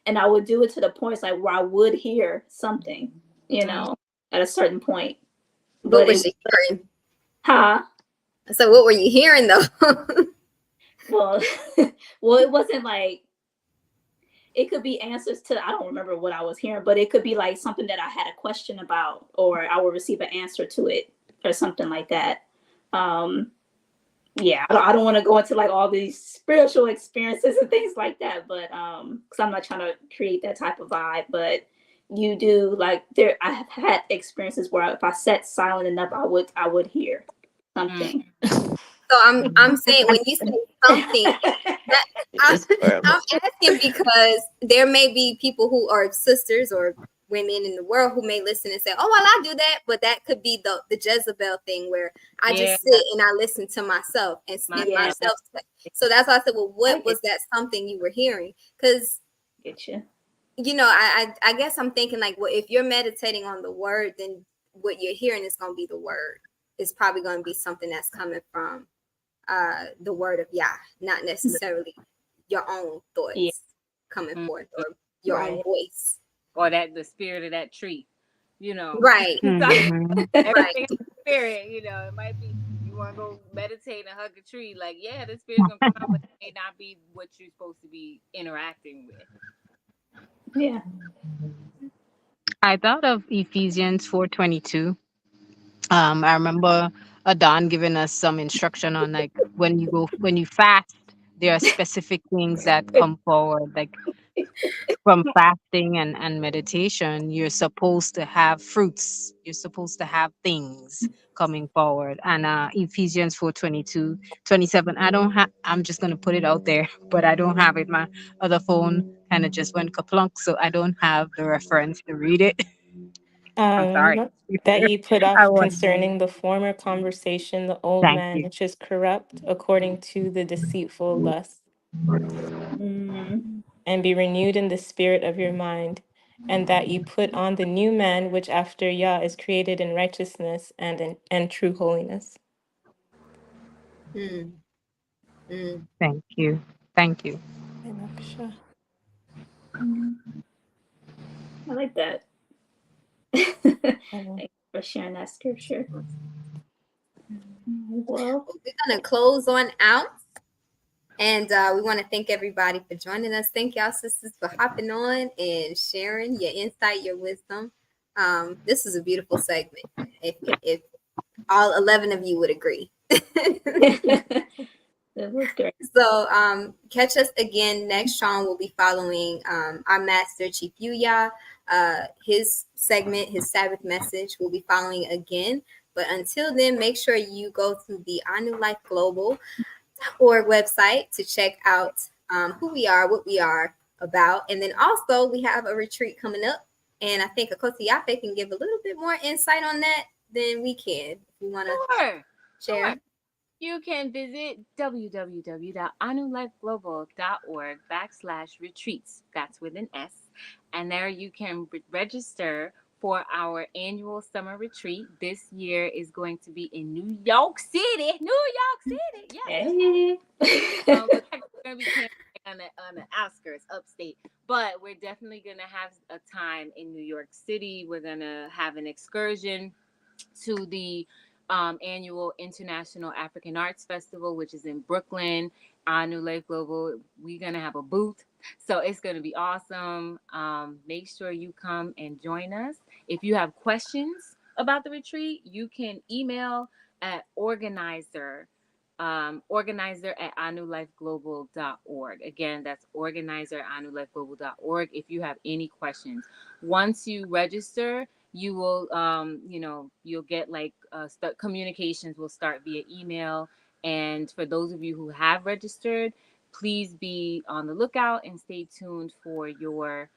and I would do it to the point it's like where I would hear something, at a certain point, What but was it she hearing? huh. So what were you hearing though? Well, well, it wasn't like it could be answers to I don't remember what I was hearing, but it could be like something that I had a question about, or I would receive an answer to it, or something like that. Um, yeah, I don't want to go into like all these spiritual experiences and things like that, but because I'm not trying to create that type of vibe, but you do like there. I have had experiences where if I sat silent enough, I would hear Mhm. something. So I'm saying when you say something that I, It's horrible. I'm asking because there may be people who are sisters or women in the world who may listen and say, "Oh, well, I do that," but that could be the Jezebel thing where I Yeah, just sit and I listen to myself and Yeah, myself. myself. So that's why I said, "Well, I what get, was that something you were hearing?" Because get you. I guess I'm thinking like, well, if you're meditating on the word, then what you're hearing is going to be the word. It's probably going to be something that's coming from the word of Yah, not necessarily your own Yeah, thoughts coming Mhm. forth or your own right. voice. Or that the spirit of that tree, Right, Mhm. everything right. is spirit. It might be you want to go meditate and hug a tree. Like, yeah, the spirit's gonna come out, but it may not be what you're supposed to be interacting with. Yeah. I thought of Ephesians 4:22. I remember Adon giving us some instruction on like when you fast, there are specific things that come forward. Like from fasting and meditation, you're supposed to have fruits. You're supposed to have things coming forward. And Ephesians 4:22, 27. I'm just gonna put it out there, but I don't have it. My other phone kind of just went kaplunk, so I don't have the reference to read it. I'm sorry. That ye put I off want concerning the former conversation the old thank man you. which is corrupt according to the deceitful lust, Mm, and be renewed in the spirit of your mind, and that ye put on the new man which after Yah is created in righteousness and true holiness. Mm, mm. Thank you. Thank you. Inaksha. mm. I like that. Thank you for sharing that scripture. Well, We're gonna close on out. And we want to thank everybody for joining us. Thank y'all, sisters, for hopping on and sharing your insight, your wisdom. This is a beautiful segment. If all 11 of you would agree. that was great. So catch us again next. Sean will be following our master, Chief Yuya. His segment, his Sabbath message, will be following again. But until then, make sure you go to the Anu Life Global or website to check out who we are, what we are about. And then also we have a retreat coming up. And I think Akosi Yafe can give a little bit more insight on that than we can. If you want to share. Sure. You can visit www.anulifeglobal.org/retreats. That's with an S. And there you can register for our annual summer retreat. This year is going to be in New York City. New York City. Yes. Hey. We're going to be camping on the outskirts, upstate. But we're definitely going to have a time in New York City. We're going to have an excursion to the annual International African Arts Festival, which is in Brooklyn. New Life Global, we're going to have a booth. So it's going to be awesome. Make sure you come and join us. If you have questions about the retreat, you can email at organizer at anulifeglobal.org. Again, that's organizer at anulifeglobal.org if you have any questions. Once you register, you will you'll get communications will start via email. And for those of you who have registered, please be on the lookout and stay tuned for your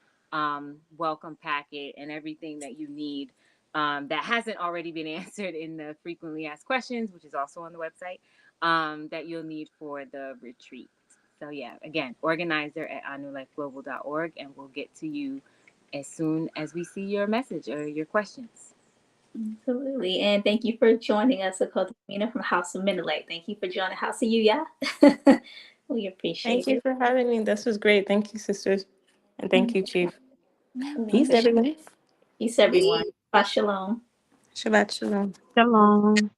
welcome packet and everything that you need that hasn't already been answered in the frequently asked questions, which is also on the website, that you'll need for the retreat. So yeah, again, organizer at anulifeglobal.org, and we'll get to you as soon as we see your message or your questions. Absolutely. And thank you for joining us, Mina from House of Menelek. Thank you for joining House of Yuya. We appreciate Thank you for having me. This was great. Thank you, sisters. And thank you, Chief. Peace, everyone. Peace, everyone. Shabbat shalom. Shabbat shalom. Shalom.